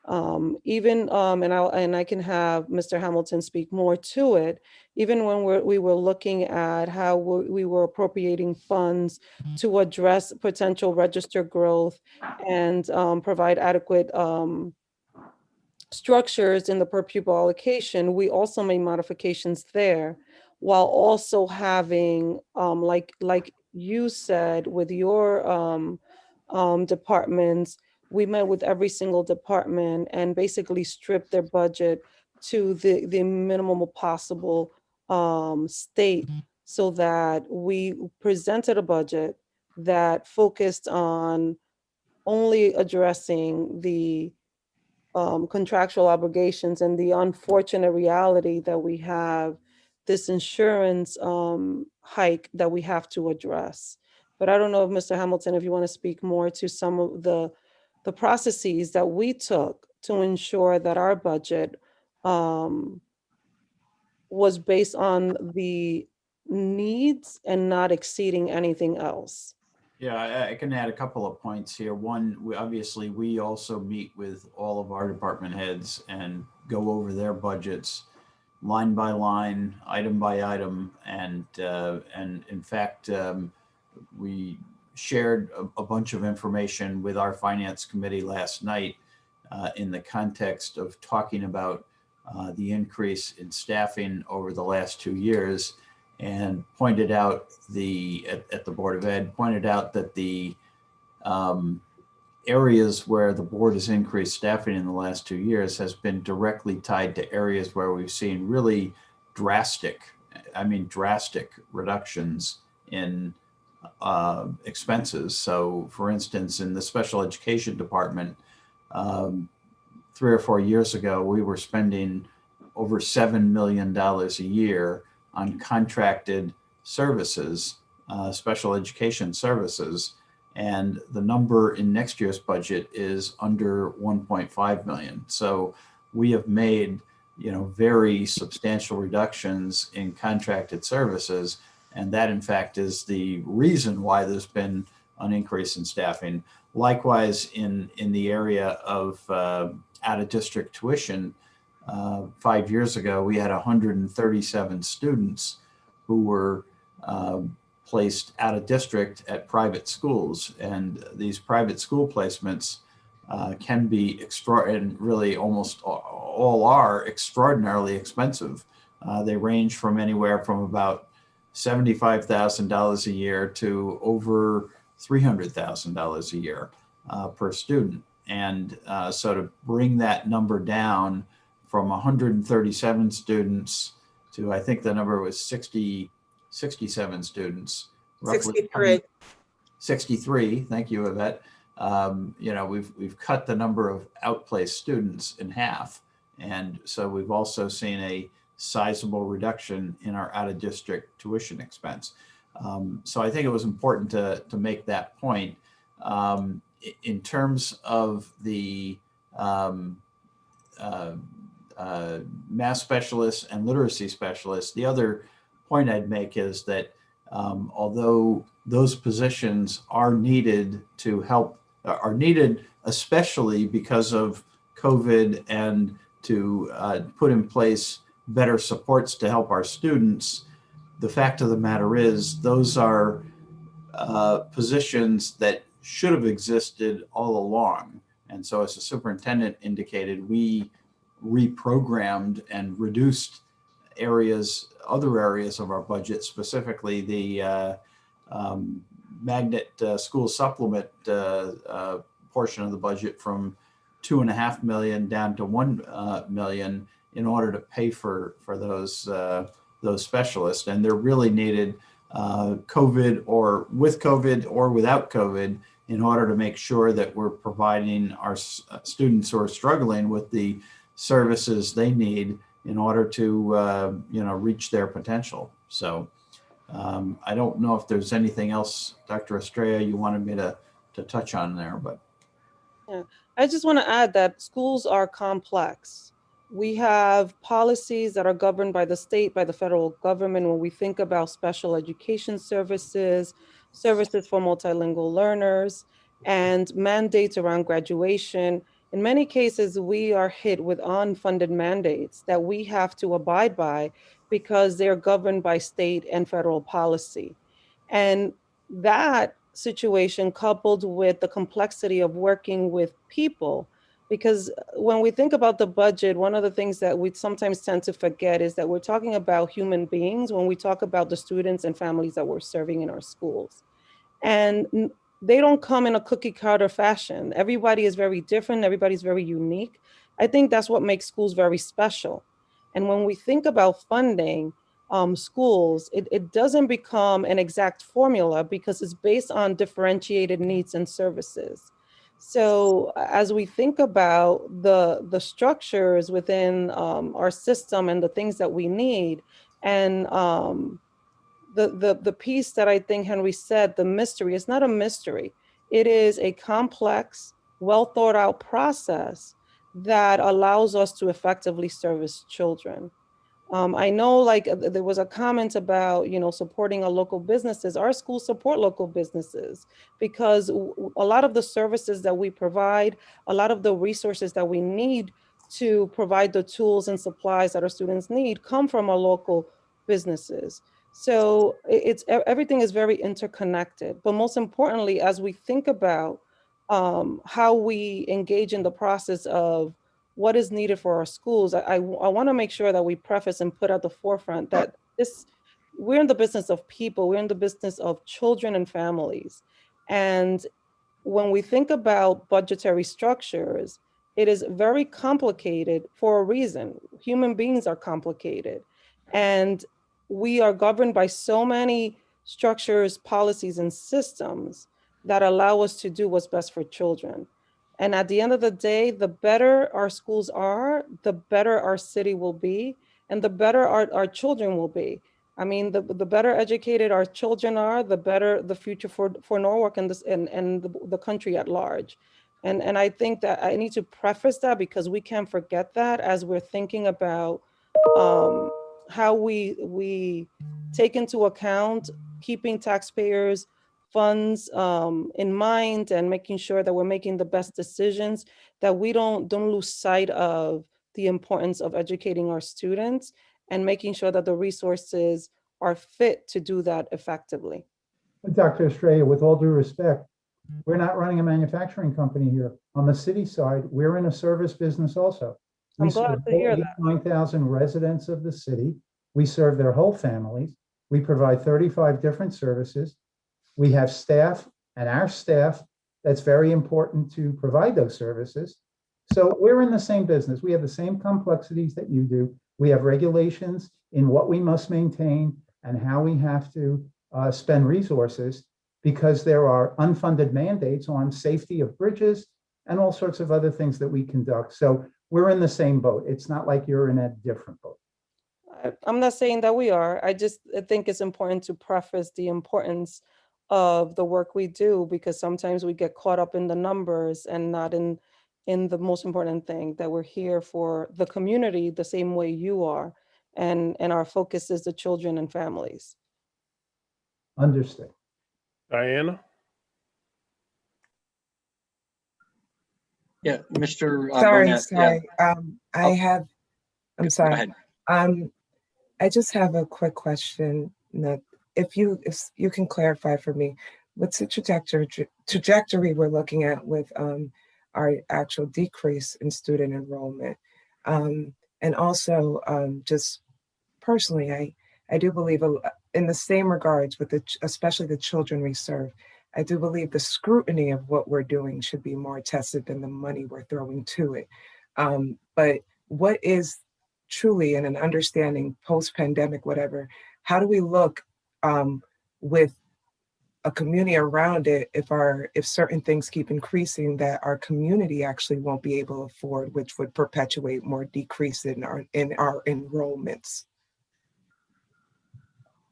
And I can have Mr. Hamilton speak more to it, even when we were looking at how we were appropriating funds to address potential register growth and provide adequate structures in the per pupil allocation. We also made modifications there while also having, like you said, with your departments, we met with every single department and basically stripped their budget to the minimum possible state, so that we presented a budget that focused on only addressing the contractual obligations and the unfortunate reality that we have this insurance hike that we have to address. But I don't know if Mr. Hamilton, if you want to speak more to some of the processes that we took to ensure that our budget was based on the needs and not exceeding anything else. Yeah, I can add a couple of points here. One, obviously, we also meet with all of our department heads and go over their budgets line by line, item by item. And in fact, we shared a bunch of information with our finance committee last night in the context of talking about the increase in staffing over the last 2 years, and pointed out at the Board of Ed, pointed out that the areas where the board has increased staffing in the last 2 years has been directly tied to areas where we've seen really drastic reductions in expenses. So for instance, in the special education department, 3 or 4 years ago, we were spending over $7 million a year on contracted services, special education services. And the number in next year's budget is under 1.5 million. So we have made, very substantial reductions in contracted services. And that in fact is the reason why there's been an increase in staffing. Likewise, in the area of out-of-district tuition, 5 years ago, we had 137 students who were placed out of district at private schools. And these private school placements can be and really almost all are extraordinarily expensive. They range from anywhere from about $75,000 a year to over $300,000 a year per student. And so to bring that number down from 137 students to, I think the number was 67 students. Roughly 63. 63, thank you, Yvette. We've cut the number of outplaced students in half. And so we've also seen a sizable reduction in our out-of-district tuition expense. So I think it was important to make that point. In terms of the math specialists and literacy specialists, the other point I'd make is that although those positions are needed to help, are needed especially because of COVID and to put in place better supports to help our students, the fact of the matter is those are positions that should have existed all along. And so as the superintendent indicated, we reprogrammed and reduced other areas of our budget, specifically the magnet school supplement portion of the budget from $2.5 million down to $1 million in order to pay for those specialists. And they're really needed COVID or with COVID or without COVID in order to make sure that we're providing our students who are struggling with the services they need in order to reach their potential. So I don't know if there's anything else, Dr. Estrella, you wanted me to touch on there, but. Yeah, I just want to add that schools are complex. We have policies that are governed by the state, by the federal government. When we think about special education services, services for multilingual learners, and mandates around graduation, in many cases, we are hit with unfunded mandates that we have to abide by because they're governed by state and federal policy. And that situation, coupled with the complexity of working with people, because when we think about the budget, one of the things that we sometimes tend to forget is that we're talking about human beings when we talk about the students and families that we're serving in our schools. And they don't come in a cookie cutter fashion. Everybody is very different. Everybody's very unique. I think that's what makes schools very special. And when we think about funding schools, it doesn't become an exact formula because it's based on differentiated needs and services. So as we think about the structures within our system and the things that we need, and the piece that I think Henry said, the mystery, it's not a mystery. It is a complex, well thought out process that allows us to effectively service children. I know like there was a comment about, supporting our local businesses. Our schools support local businesses because a lot of the services that we provide, a lot of the resources that we need to provide the tools and supplies that our students need come from our local businesses. So everything is very interconnected. But most importantly, as we think about how we engage in the process of what is needed for our schools, I want to make sure that we preface and put at the forefront that we're in the business of people, we're in the business of children and families. And when we think about budgetary structures, it is very complicated for a reason. Human beings are complicated. And we are governed by so many structures, policies, and systems that allow us to do what's best for children. And at the end of the day, the better our schools are, the better our city will be, and the better our children will be. I mean, the better educated our children are, the better the future for Norwalk and the country at large. And I think that I need to preface that because we can't forget that as we're thinking about how we take into account keeping taxpayers' funds in mind and making sure that we're making the best decisions, that we don't lose sight of the importance of educating our students and making sure that the resources are fit to do that effectively. Dr. Estrella, with all due respect, we're not running a manufacturing company here. On the city side, we're in a service business also. I'm glad to hear that. 9,000 residents of the city. We serve their whole families. We provide 35 different services. We have staff, and our staff, that's very important to provide those services. So we're in the same business. We have the same complexities that you do. We have regulations in what we must maintain and how we have to spend resources, because there are unfunded mandates on safety of bridges and all sorts of other things that we conduct. So we're in the same boat. It's not like you're in a different boat. I'm not saying that we are. I think it's important to preface the importance of the work we do, because sometimes we get caught up in the numbers and not in the most important thing, that we're here for the community the same way you are. And our focus is the children and families. Understood. Diana? Yeah, Mr. Sorry, Burnett. sorry. Yeah. I'm Go sorry. ahead. I just have a quick question. If you can clarify for me, what's the trajectory we're looking at with our actual decrease in student enrollment? And also, just personally, I do believe in the same regards with especially the children we serve, I do believe the scrutiny of what we're doing should be more tested than the money we're throwing to it. But what is truly in an understanding post-pandemic, whatever, how do we look with a community around it if certain things keep increasing that our community actually won't be able to afford, which would perpetuate more decrease in our enrollments?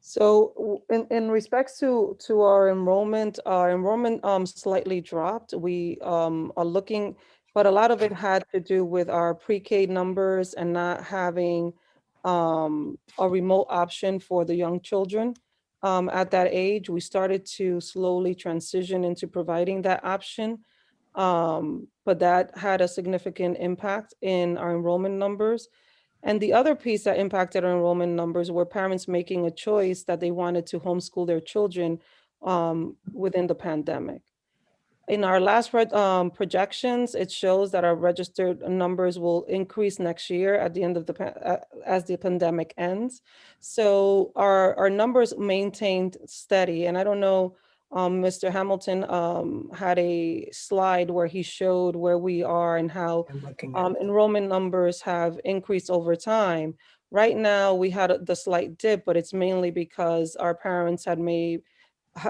So in respects to our enrollment slightly dropped. We are looking, but a lot of it had to do with our pre-K numbers and not having a remote option for the young children. At that age, we started to slowly transition into providing that option. But that had a significant impact in our enrollment numbers. And the other piece that impacted our enrollment numbers were parents making a choice that they wanted to homeschool their children within the pandemic. In our last projections, it shows that our registered numbers will increase next year at the end of as the pandemic ends. So our numbers maintained steady. And I don't know, Mr. Hamilton had a slide where he showed where we are and how enrollment numbers have increased over time. Right now, we had the slight dip, but it's mainly because our parents had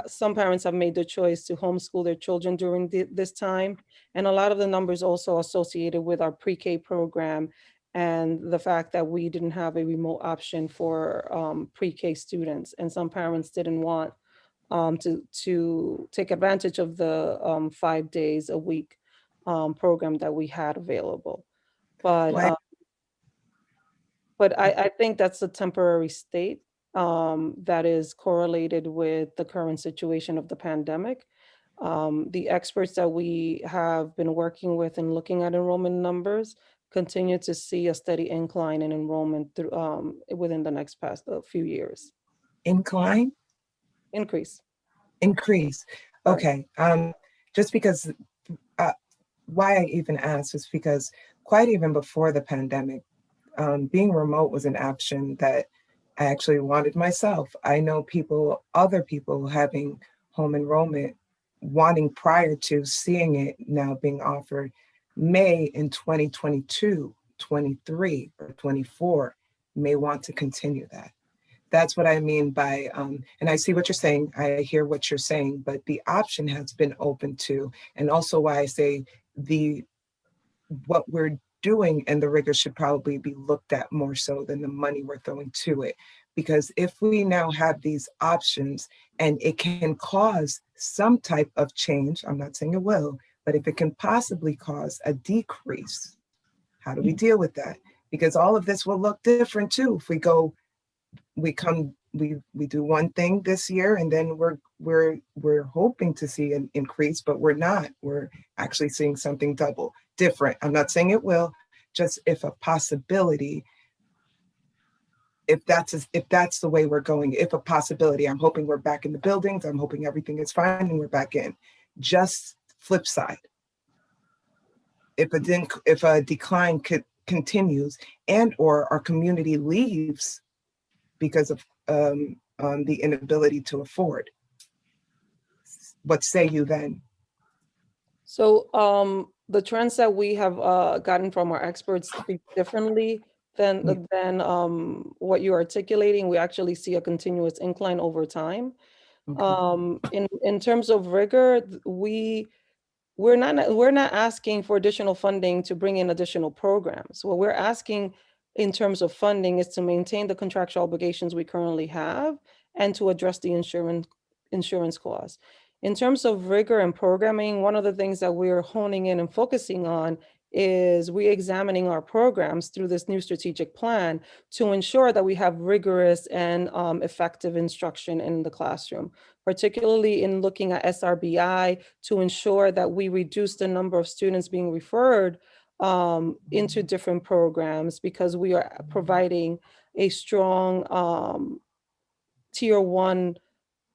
some parents have made the choice to homeschool their children during this time. And a lot of the numbers also associated with our pre-K program and the fact that we didn't have a remote option for pre-K students. And some parents didn't want to take advantage of the 5 days a week program that we had available. But But I think that's a temporary state that is correlated with the current situation of the pandemic. The experts that we have been working with and looking at enrollment numbers continue to see a steady incline in enrollment through within the next past few years. Incline? Increase. Increase. Right. Okay. Just because why I even asked is because quite even before the pandemic, being remote was an option that I actually wanted myself. I know people, other people having home enrollment, wanting prior to seeing it now being offered may in 2022, 23, or 24 may want to continue that. That's what I mean by, and I see what you're saying, I hear what you're saying, but the option has been open to, and also why I say what we're doing and the rigor should probably be looked at more so than the money we're throwing to it. Because if we now have these options and it can cause some type of change, I'm not saying it will, but if it can possibly cause a decrease, how do we deal with that? Because all of this will look different too if we go we do one thing this year and then we're hoping to see an increase, but we're not. We're actually seeing something double different. I'm not saying it will, just if a possibility, if that's the way we're going, if a possibility. I'm hoping we're back in the buildings. I'm hoping everything is fine and we're back in. Just flip side. If a decline continues and or our community leaves because of the inability to afford. What say you then? So the trends that we have gotten from our experts speak differently than what you're articulating. We actually see a continuous incline over time. Okay. In terms of rigor, we're not asking for additional funding to bring in additional programs. What we're asking in terms of funding is to maintain the contractual obligations we currently have and to address the insurance costs. In terms of rigor and programming, one of the things that we're honing in and focusing on is re-examining our programs through this new strategic plan to ensure that we have rigorous and effective instruction in the classroom, particularly in looking at SRBI to ensure that we reduce the number of students being referred into different programs because we are providing a strong tier 1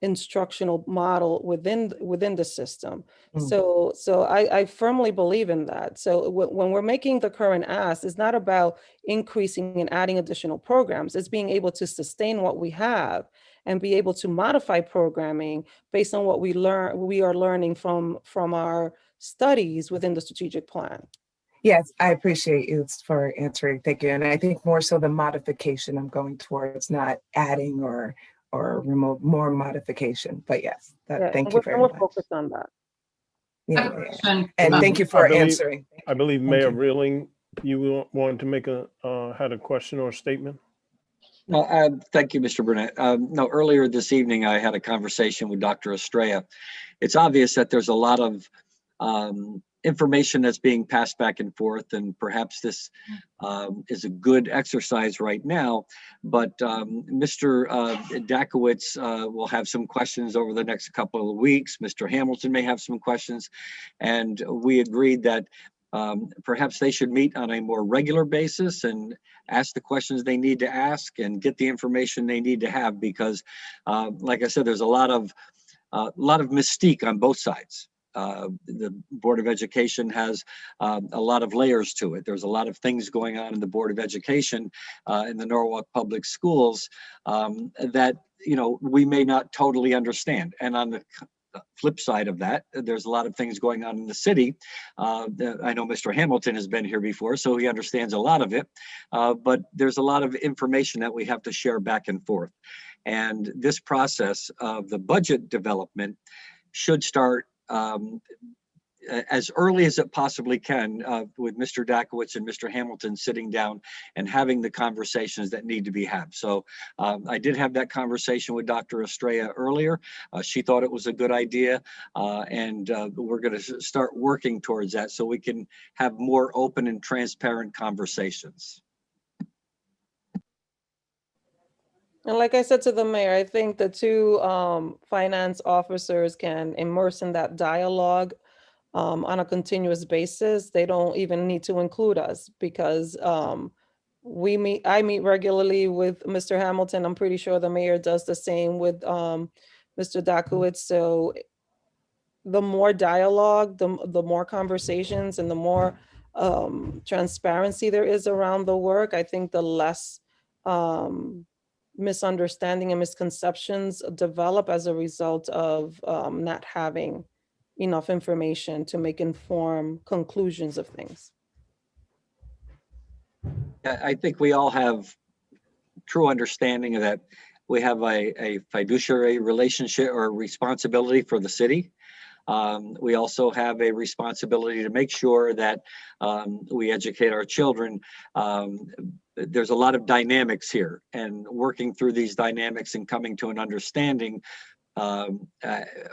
instructional model within the system. So I firmly believe in that. So when we're making the current ask, it's not about increasing and adding additional programs. It's being able to sustain what we have and be able to modify programming based on what we are learning from our studies within the strategic plan. Yes, I appreciate you for answering. Thank you. And I think more so the modification I'm going towards, not adding or remote more modification. But yes, thank you very much. We're focused on that. Yeah. And thank you for answering. I believe Mayor Reeling, you wanted to make had a question or a statement? No, thank you, Mr. Burnett. No, earlier this evening, I had a conversation with Dr. Estrella. It's obvious that there's a lot of information that's being passed back and forth, and perhaps this is a good exercise right now. But Mr. Dakowitz will have some questions over the next couple of weeks. Mr. Hamilton may have some questions, and we agreed that perhaps they should meet on a more regular basis and ask the questions they need to ask and get the information they need to have, because like I said, there's a lot of mystique on both sides. The Board of Education has a lot of layers to it. There's a lot of things going on in the Board of Education in the Norwalk Public Schools that we may not totally understand. And on the flip side of that, there's a lot of things going on in the city. I know Mr. Hamilton has been here before, so he understands a lot of it. But there's a lot of information that we have to share back and forth. And this process of the budget development should start as early as it possibly can, with Mr. Dakowitz and Mr. Hamilton sitting down and having the conversations that need to be had. So I did have that conversation with Dr. Estrella earlier. She thought it was a good idea, and we're going to start working towards that so we can have more open and transparent conversations. And like I said to the mayor, I think the two finance officers can immerse in that dialogue on a continuous basis. They don't even need to include us because I meet regularly with Mr. Hamilton. I'm pretty sure the mayor does the same with Mr. Dakowitz. So the more dialogue, the more conversations and the more transparency there is around the work, I think the less misunderstanding and misconceptions develop as a result of not having enough information to make informed conclusions of things. I think we all have true understanding of that we have a fiduciary relationship or responsibility for the city. We also have a responsibility to make sure that we educate our children. There's a lot of dynamics here, and working through these dynamics and coming to an understanding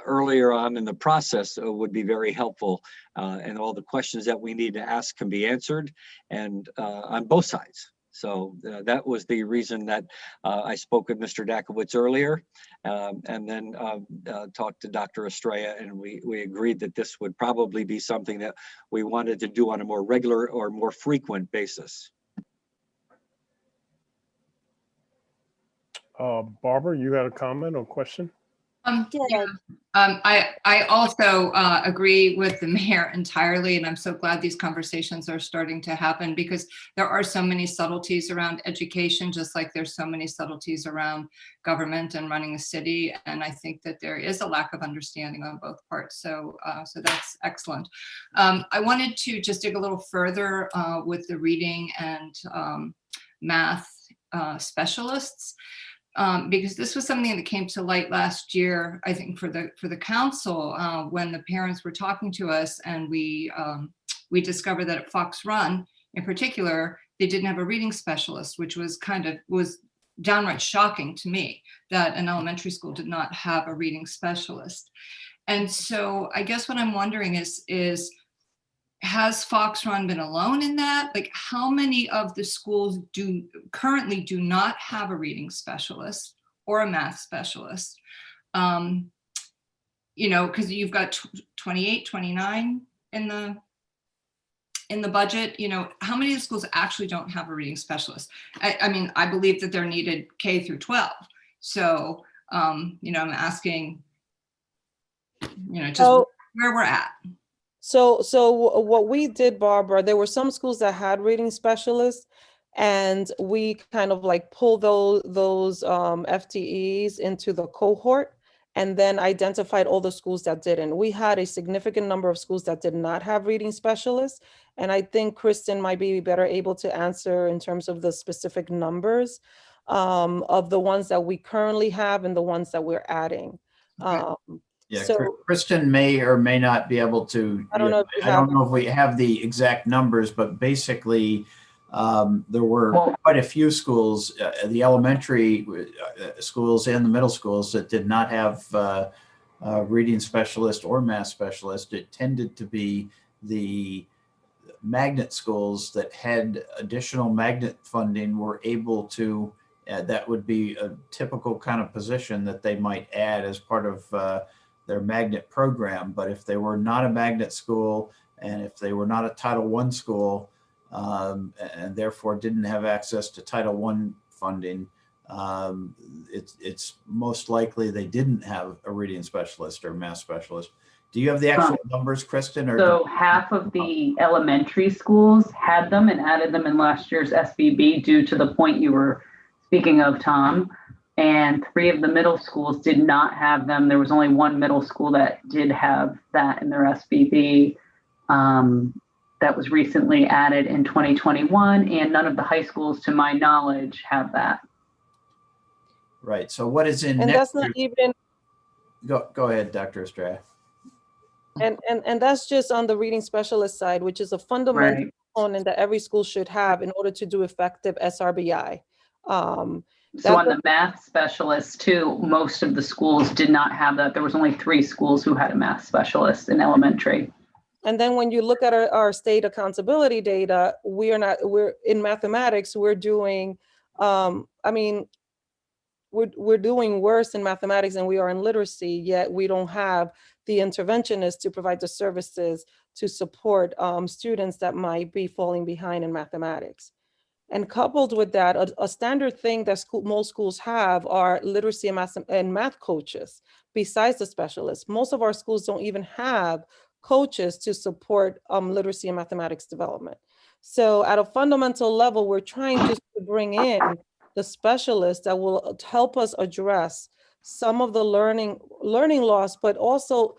earlier on in the process would be very helpful. And all the questions that we need to ask can be answered, and on both sides. So that was the reason that I spoke with Mr. Dakowitz earlier, and then talked to Dr. Estrella, and we agreed that this would probably be something that we wanted to do on a more regular or more frequent basis. Barbara, you got a comment or question? Did. I also agree with the mayor entirely, and I'm so glad these conversations are starting to happen because there are so many subtleties around education, just like there's so many subtleties around government and running a city. And I think that there is a lack of understanding on both parts. So that's excellent. I wanted to just dig a little further with the reading and math specialists. Because this was something that came to light last year, I think, for the council when the parents were talking to us, and we discovered that at Fox Run, in particular, they didn't have a reading specialist, which was downright shocking to me that an elementary school did not have a reading specialist. And so, I guess what I'm wondering is has Fox Run been alone in that? Like, how many of the schools currently do not have a reading specialist or a math specialist? You know, because you've got 28, 29 in the budget. You know, how many of the schools actually don't have a reading specialist? I mean, I believe that they're needed K through 12. So, you know, I'm asking, you know, just where we're at. So what we did, Barbara, there were some schools that had reading specialists, and we kind of like pulled those FTEs into the cohort and then identified all the schools that didn't. We had a significant number of schools that did not have reading specialists. And I think Kristen might be better able to answer in terms of the specific numbers of the ones that we currently have and the ones that we're adding. Yeah, so Kristen may or may not be able to. I don't know if we have the exact numbers, but basically there were quite a few schools, the elementary schools and the middle schools, that did not have reading specialist or math specialist. It tended to be the magnet schools that had additional magnet funding were able to, that would be a typical kind of position that they might add as part of their magnet program. But if they were not a magnet school, and if they were not a Title I school, and therefore didn't have access to Title I funding, it's most likely they didn't have a reading specialist or math specialist. Do you have the actual numbers, Kristen? Or so half of the elementary schools had them and added them in last year's SBB due to the point you were speaking of, Tom. And 3 of the middle schools did not have them. There was only 1 middle school that did have that in their SBB. That was recently added in 2021, and none of the high schools, to my knowledge, have that. Right. So what is in and next that's not even go ahead, Dr. Estrella. And that's just on the reading specialist side, which is a fundamental component that every school should have in order to do effective SRBI. So on the math specialists too, most of the schools did not have that. There was only 3 schools who had a math specialist in elementary. And then when you look at our state accountability data, we're in mathematics, we're doing, I mean, we're doing worse in mathematics than we are in literacy, yet we don't have the interventionists to provide the services to support students that might be falling behind in mathematics. And coupled with that, a standard thing that most schools have are literacy and math coaches, besides the specialists. Most of our schools don't even have coaches to support literacy and mathematics development. So at a fundamental level, we're trying just to bring in the specialists that will help us address some of the learning loss, but also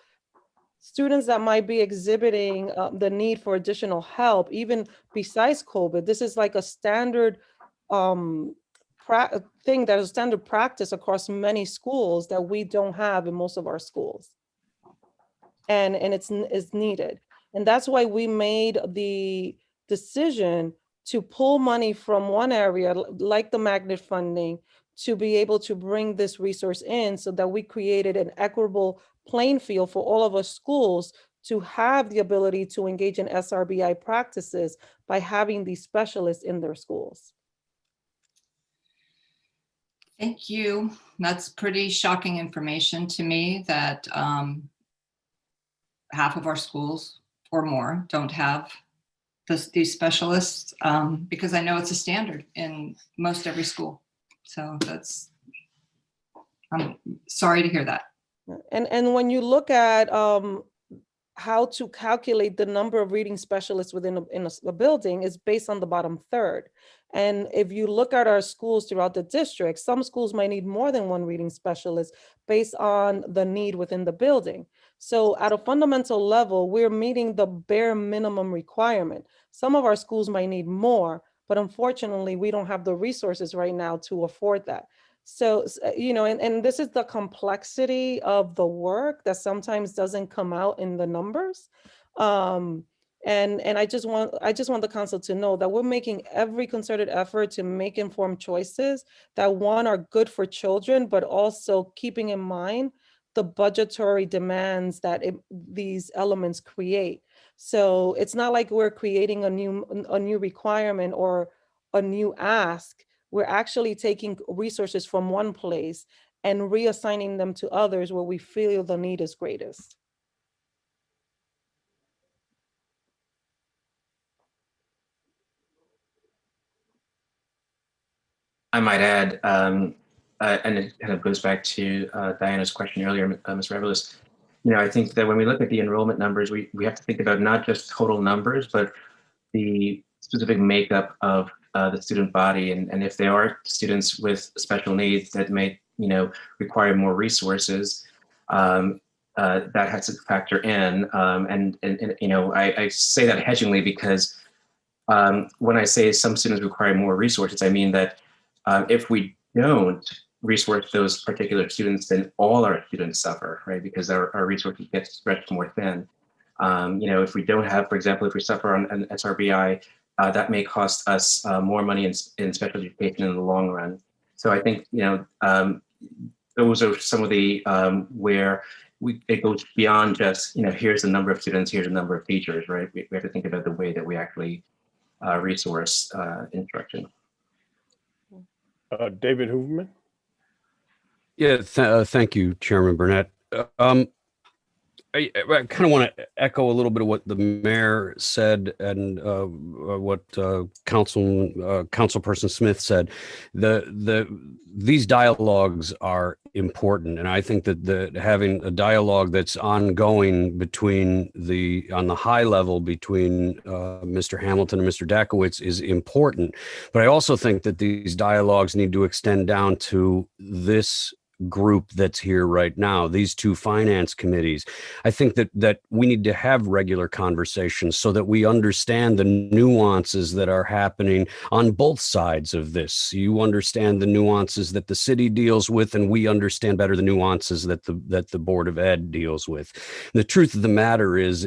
students that might be exhibiting the need for additional help, even besides COVID. This is like a standard thing that is standard practice across many schools that we don't have in most of our schools. And it's needed. And that's why we made the decision to pull money from one area, like the magnet funding, to be able to bring this resource in so that we created an equitable playing field for all of our schools to have the ability to engage in SRBI practices by having these specialists in their schools. Thank you. That's pretty shocking information to me that half of our schools or more don't have these specialists, because I know it's a standard in most every school. So I'm sorry to hear that. And when you look at how to calculate the number of reading specialists within a building, is based on the bottom third. And if you look at our schools throughout the district, some schools might need more than one reading specialist based on the need within the building. So at a fundamental level, we're meeting the bare minimum requirement. Some of our schools might need more, but unfortunately, we don't have the resources right now to afford that. So, you know, and this is the complexity of the work that sometimes doesn't come out in the numbers. And I just want the council to know that we're making every concerted effort to make informed choices that, one, are good for children, but also keeping in mind the budgetary demands that these elements create. So it's not like we're creating a new requirement or a new ask. We're actually taking resources from one place and reassigning them to others where we feel the need is greatest. I might add, and it kind of goes back to Diana's question earlier, Ms. Revelis. You know, I think that when we look at the enrollment numbers, we have to think about not just total numbers, but the specific makeup of the student body. And if there are students with special needs that may, you know, require more resources, that has to factor in. And you know, I say that hedgingly because when I say some students require more resources, I mean that if we don't resource those particular students, then all our students suffer, right? Because our resources get stretched more thin. You know, if we don't have, for example, if we suffer on an SRBI, that may cost us more money in special education in the long run. So I think, you know, those are some of the where it goes beyond just, you know, here's the number of students, here's the number of teachers, right? We have to think about the way that we actually resource instruction. David Hooverman. Yeah, thank you, Chairman Burnett. I kind of want to echo a little bit of what the mayor said and what Councilperson Smith said. These dialogues are important, and I think that having a dialogue that's ongoing on the high level between Mr. Hamilton and Mr. Dakowitz is important. But I also think that these dialogues need to extend down to this group that's here right now, these two finance committees. I think that we need to have regular conversations so that we understand the nuances that are happening on both sides of this. You understand the nuances that the city deals with, and we understand better the nuances that the Board of Ed deals with. The truth of the matter is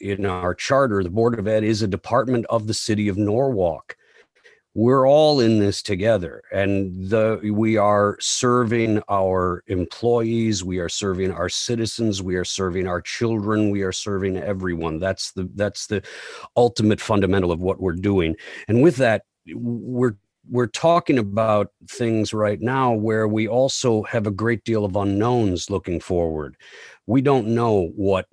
in our charter, the Board of Ed is a department of the city of Norwalk. We're all in this together, and we are serving our employees, we are serving our citizens, we are serving our children, we are serving everyone. That's the ultimate fundamental of what we're doing. And with that, we're talking about things right now where we also have a great deal of unknowns looking forward. We don't know what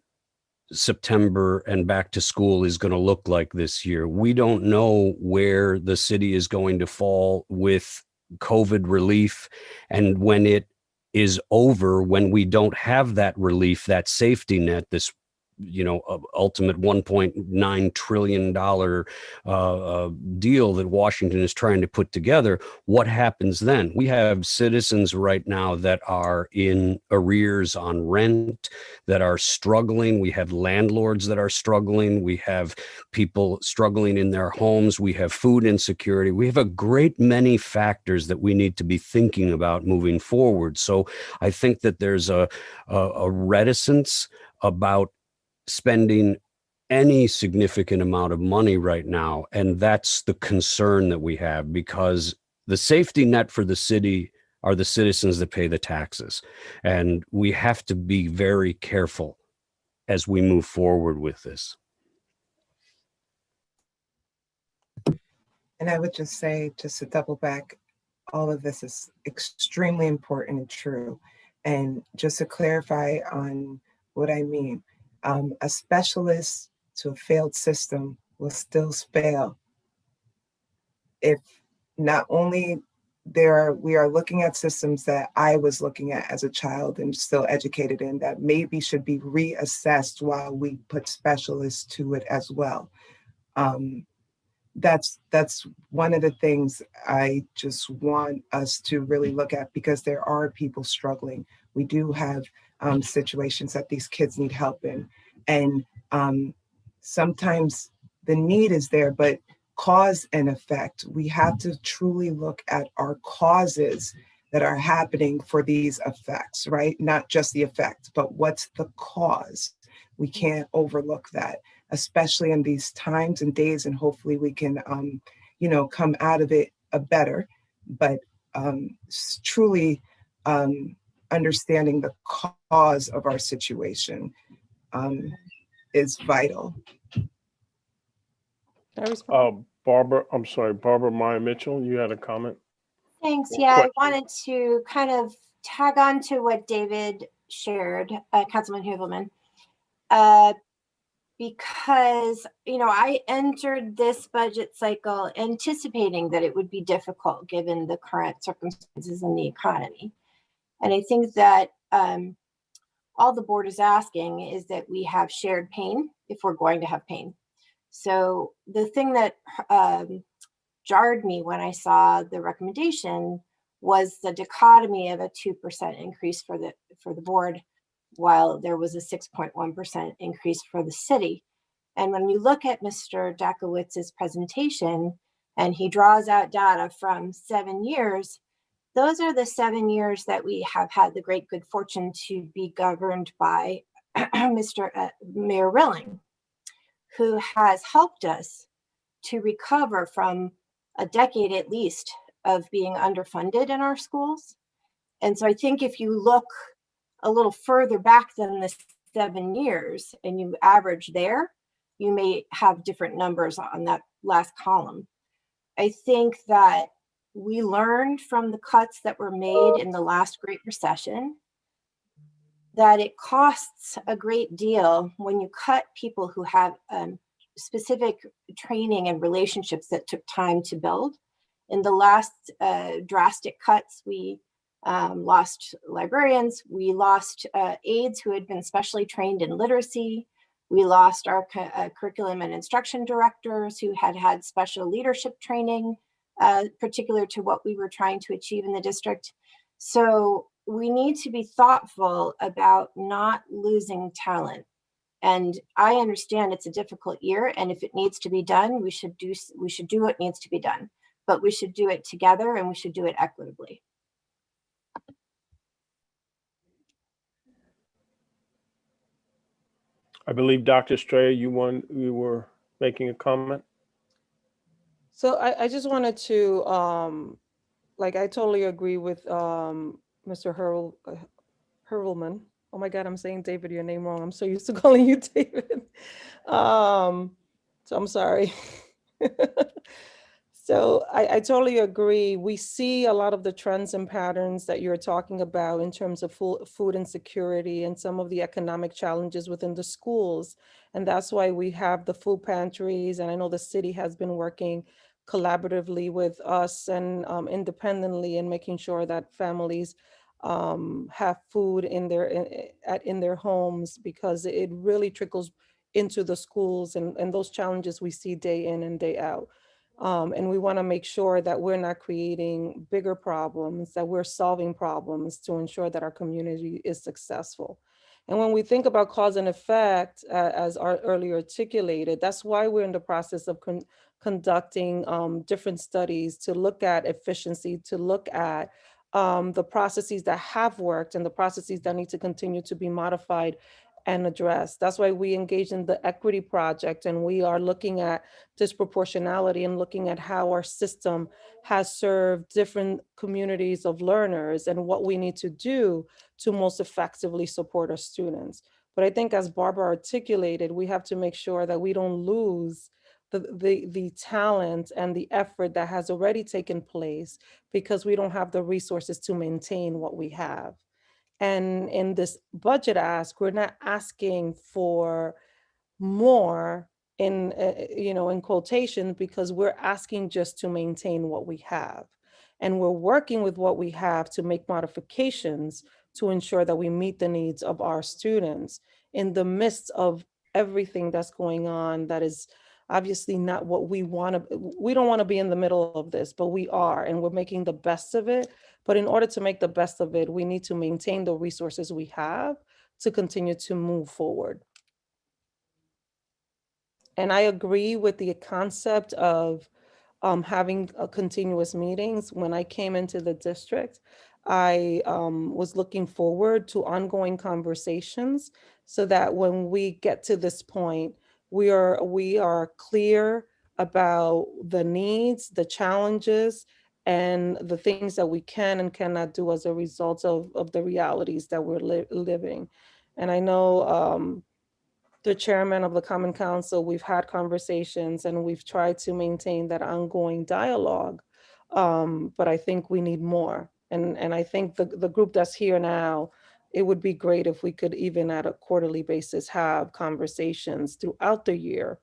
September and back to school is going to look like this year. We don't know where the city is going to fall with COVID relief, and when it is over, when we don't have that relief, that safety net, this ultimate $1.9 trillion deal that Washington is trying to put together, what happens then? We have citizens right now that are in arrears on rent, that are struggling. We have landlords that are struggling. We have people struggling in their homes. We have food insecurity. We have a great many factors that we need to be thinking about moving forward. So I think that there's a reticence about spending any significant amount of money right now. And that's the concern that we have, because the safety net for the city are the citizens that pay the taxes. And we have to be very careful as we move forward with this. And I would just say, just to double back, all of this is extremely important and true. And just to clarify on what I mean, a specialist to a failed system will still fail if not only we are looking at systems that I was looking at as a child and still educated in that maybe should be reassessed while we put specialists to it as well. That's one of the things I just want us to really look at, because there are people struggling. We do have situations that these kids need help in. And sometimes the need is there, but cause and effect, we have to truly look at our causes that are happening for these effects, right? Not just the effect, but what's the cause? We can't overlook that, especially in these times and days, and hopefully we can, come out of it better. But truly understanding the cause of our situation is vital. Barbara Meyer Mitchell, you had a comment? Thanks. Yeah, I wanted to kind of tag on to what David shared, Councilman Huvelman, because, I entered this budget cycle anticipating that it would be difficult given the current circumstances in the economy. And I think that all the board is asking is that we have shared pain if we're going to have pain. So the thing that jarred me when I saw the recommendation was the dichotomy of a 2% increase for the board, while there was a 6.1% increase for the city. And when you look at Mr. Dakowitz's presentation, and he draws out data from 7 years, those are the 7 years that we have had the great good fortune to be governed by Mayor Rilling, who has helped us to recover from a decade at least of being underfunded in our schools. And so I think if you look a little further back than the 7 years and you average there, you may have different numbers on that last column. I think that we learned from the cuts that were made in the last Great Recession that it costs a great deal when you cut people who have specific training and relationships that took time to build. In the last drastic cuts, we lost librarians, we lost aides who had been specially trained in literacy, we lost our curriculum and instruction directors who had special leadership training, particular to what we were trying to achieve in the district. So we need to be thoughtful about not losing talent. And I understand it's a difficult year, and if it needs to be done, we should do what needs to be done. But we should do it together, and we should do it equitably. I believe Dr. Estrella, you were making a comment. So I just wanted to, I totally agree with Mr. Hurlman. Oh my God, I'm saying David, your name wrong. I'm so used to calling you David. So I'm sorry. So I totally agree. We see a lot of the trends and patterns that you're talking about in terms of food insecurity and some of the economic challenges within the schools. And that's why we have the food pantries. And I know the city has been working collaboratively with us and independently in making sure that families have food in their homes, because it really trickles into the schools and those challenges we see day in and day out. And we want to make sure that we're not creating bigger problems, that we're solving problems to ensure that our community is successful. And when we think about cause and effect, as earlier articulated, that's why we're in the process of conducting different studies to look at efficiency, to look at the processes that have worked and the processes that need to continue to be modified and addressed. That's why we engage in the equity project, and we are looking at disproportionality and looking at how our system has served different communities of learners and what we need to do to most effectively support our students. But I think, as Barbara articulated, we have to make sure that we don't lose the talent and the effort that has already taken place, because we don't have the resources to maintain what we have. And in this budget ask, we're not asking for more in quotation, because we're asking just to maintain what we have. And we're working with what we have to make modifications to ensure that we meet the needs of our students in the midst of everything that's going on that is obviously not what we want to. We don't want to be in the middle of this, but we are, and we're making the best of it. But in order to make the best of it, we need to maintain the resources we have to continue to move forward. And I agree with the concept of having continuous meetings. When I came into the district, I was looking forward to ongoing conversations so that when we get to this point, we are clear about the needs, the challenges, and the things that we can and cannot do as a result of the realities that we're living. And I know the chairman of the Common Council, we've had conversations and we've tried to maintain that ongoing dialogue. But I think we need more. And I think the group that's here now, it would be great if we could, even at a quarterly basis, have conversations throughout the year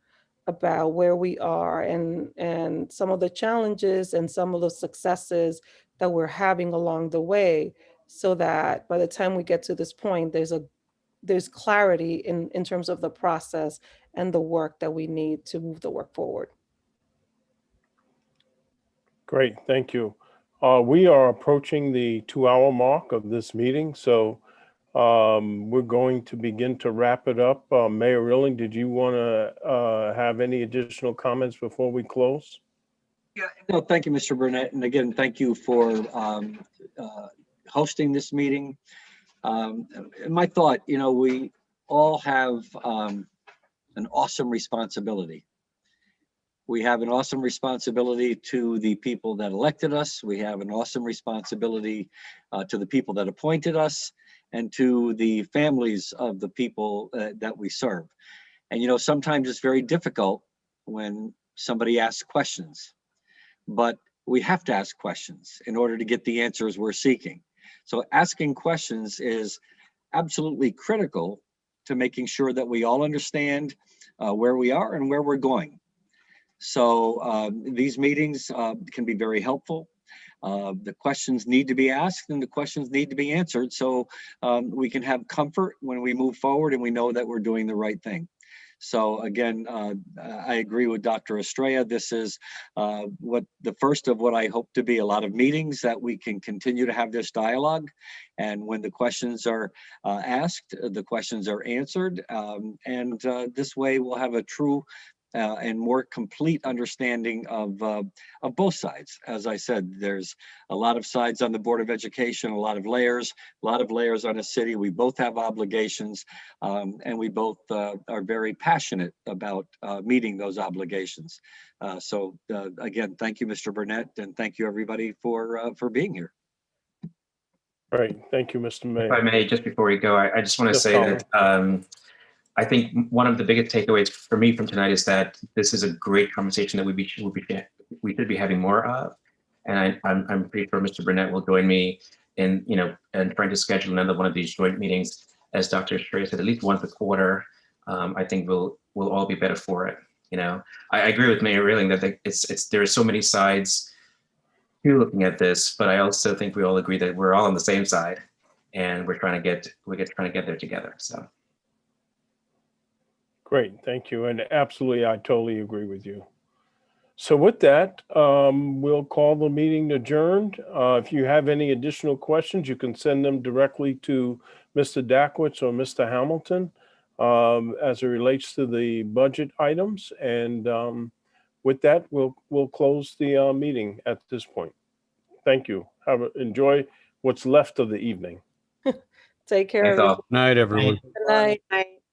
about where we are and some of the challenges and some of the successes that we're having along the way, so that by the time we get to this point, there's clarity in terms of the process and the work that we need to move the work forward. Great, thank you. We are approaching the 2-hour mark of this meeting, so we're going to begin to wrap it up. Mayor Rilling, did you want to have any additional comments before we close? Yeah, no, thank you, Mr. Burnett. And again, thank you for hosting this meeting. My thought, we all have an awesome responsibility. We have an awesome responsibility to the people that elected us. We have an awesome responsibility to the people that appointed us and to the families of the people that we serve. And, sometimes it's very difficult when somebody asks questions, but we have to ask questions in order to get the answers we're seeking. So asking questions is absolutely critical to making sure that we all understand where we are and where we're going. So these meetings can be very helpful. The questions need to be asked and the questions need to be answered, so we can have comfort when we move forward and we know that we're doing the right thing. So again, I agree with Dr. Estrella. This is the first of what I hope to be a lot of meetings that we can continue to have this dialogue. And when the questions are asked, the questions are answered. And this way we'll have a true and more complete understanding of both sides. As I said, there's a lot of sides on the Board of Education, a lot of layers on a city. We both have obligations, and we both are very passionate about meeting those obligations. So again, thank you, Mr. Burnett, and thank you everybody for being here. Great, thank you, Mr. Mayor. If I may, just before we go, I just want to Yes, say Colin. that I think one of the biggest takeaways for me from tonight is that this is a great conversation that we we should be having more of. And I'm pretty sure Mr. Burnett will join me in, and trying to schedule another one of these joint meetings, as Dr. Estrella said, at least once a quarter. I think we'll all be better for it. I agree with Mayor Reeling that there are so many sides to looking at this, but I also think we all agree that we're all on the same side, and we're trying to get there together. So Great, thank you. And absolutely, I totally agree with you. So with that, we'll call the meeting adjourned. If you have any additional questions, you can send them directly to Mr. Dakwitz or Mr. Hamilton as it relates to the budget items. And with that, we'll close the meeting at this point. Thank you. Enjoy what's left of the evening. Take care. Thanks all. Everyone. Night, everyone. Good night.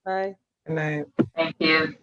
Bye. Good night. Thank you.